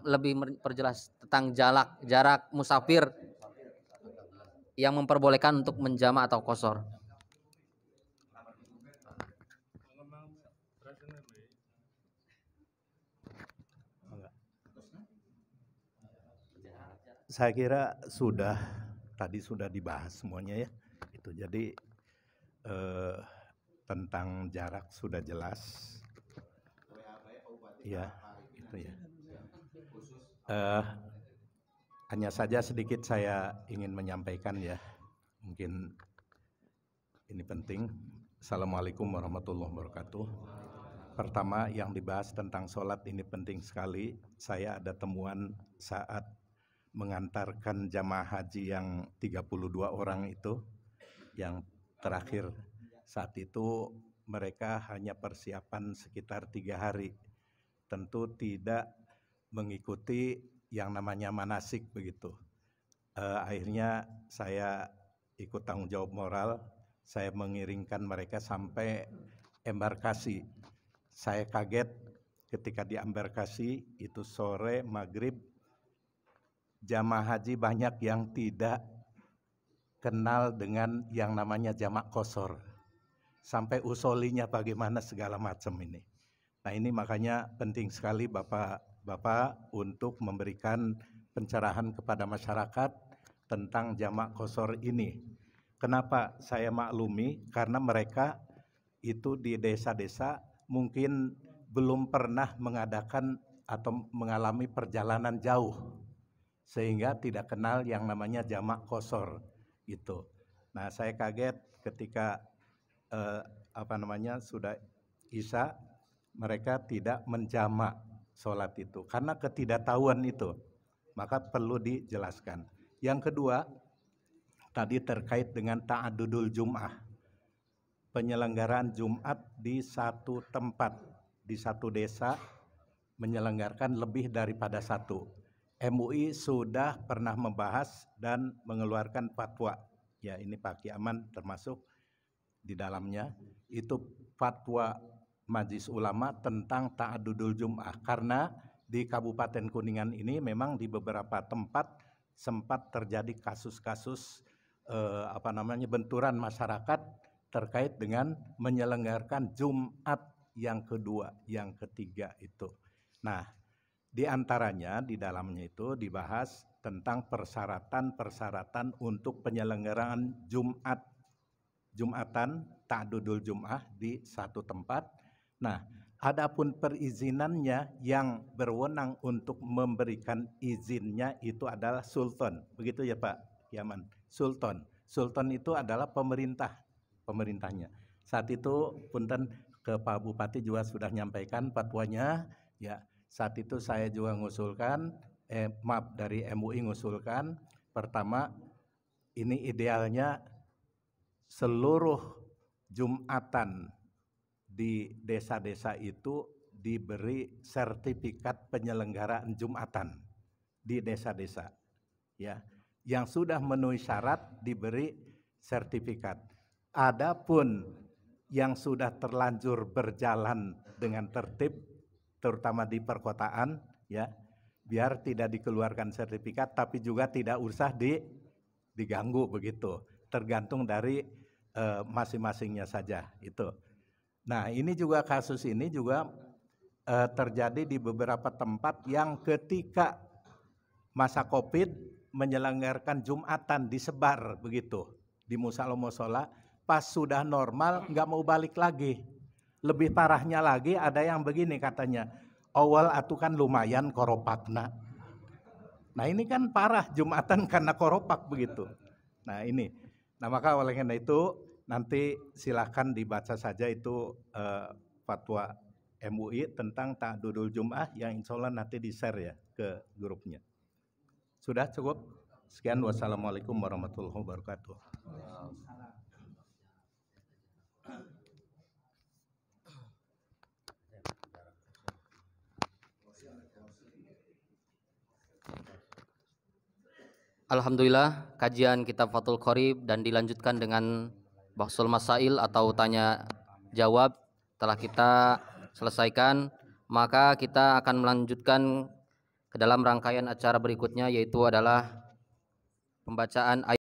Lebih perjelas tentang jarak musafir yang memperbolehkan untuk menjama atau qashar. Saya kira tadi sudah dibahas semuanya ya. Itu jadi tentang jarak sudah jelas. Ya, itu ya. Hanya saja sedikit saya ingin menyampaikan ya. Mungkin ini penting. Assalamualaikum warahmatullahi wabarakatuh. Pertama yang dibahas tentang sholat ini penting sekali. Saya ada temuan saat mengantarkan jamaah haji yang 32 orang itu, yang terakhir saat itu mereka hanya persiapan sekitar 3 hari, tentu tidak mengikuti yang namanya manasik begitu. Akhirnya saya ikut tanggung jawab moral, saya mengiringkan mereka sampai embarkasi. Saya kaget ketika di embarkasi itu sore maghrib, jamaah haji banyak yang tidak kenal dengan yang namanya jamak qashar. Sampai usolinya bagaimana segala macam ini. Nah ini makanya penting sekali Bapak untuk memberikan pencerahan kepada masyarakat tentang jamak qashar ini. Kenapa saya maklumi? Karena mereka itu di desa-desa mungkin belum pernah mengadakan atau mengalami perjalanan jauh, sehingga tidak kenal yang namanya jamak qashar gitu. Nah saya kaget ketika sudah isya mereka tidak menjamak sholat itu karena ketidaktahuan itu, maka perlu dijelaskan. Yang kedua tadi terkait dengan ta'adudul Jum'ah, penyelenggaraan Jumat di satu tempat, di satu desa menyelenggarakan lebih daripada satu. MUI sudah pernah membahas dan mengeluarkan fatwa. Ya, ini Pak Kiaman termasuk di dalamnya. Itu fatwa Majelis Ulama tentang ta'adudul Jum'ah. Karena di Kabupaten Kuningan ini memang di beberapa tempat sempat terjadi kasus-kasus benturan masyarakat terkait dengan menyelenggarakan Jumat yang kedua, yang ketiga itu. Nah, di antaranya di dalamnya itu dibahas tentang persyaratan-persyaratan untuk penyelenggaraan Jumatan, ta'adudul Jum'ah di satu tempat. Nah, adapun perizinannya yang berwenang untuk memberikan izinnya itu adalah sultan. Begitu ya Pak Kiaman? Sultan itu adalah pemerintahnya. Saat itu punten ke Pak Bupati juga sudah menyampaikan fatwanya. Ya, saat itu saya juga mengusulkan, dari MUI mengusulkan, pertama ini idealnya seluruh Jumatan di desa-desa itu diberi sertifikat penyelenggaraan Jumatan di desa-desa. Ya, yang sudah memenuhi syarat diberi sertifikat. Adapun yang sudah terlanjur berjalan dengan tertib, terutama di perkotaan, ya, biar tidak dikeluarkan sertifikat, tapi juga tidak usah diganggu begitu. Tergantung dari masing-masingnya saja itu. Nah, ini juga kasus ini juga terjadi di beberapa tempat yang ketika masa Covid menyelenggarakan Jumatan disebar begitu di musola-musola, pas sudah normal nggak mau balik lagi. Lebih parahnya lagi ada yang begini katanya, awal atuh kan lumayan koropakna. Nah ini kan parah Jumatan karena koropak begitu. Nah ini, nah maka oleh karena itu nanti silahkan dibaca saja itu fatwa MUI tentang ta'adudul Jum'ah yang insya Allah nanti di-share ya ke grupnya. Sudah cukup? Sekian, wassalamualaikum warahmatullahi wabarakatuh. Alhamdulillah, kajian kitab Fathul Qorib dan dilanjutkan dengan Bahsul Masail atau tanya jawab telah kita selesaikan. Maka kita akan melanjutkan ke dalam rangkaian acara berikutnya, yaitu adalah pembacaan ayat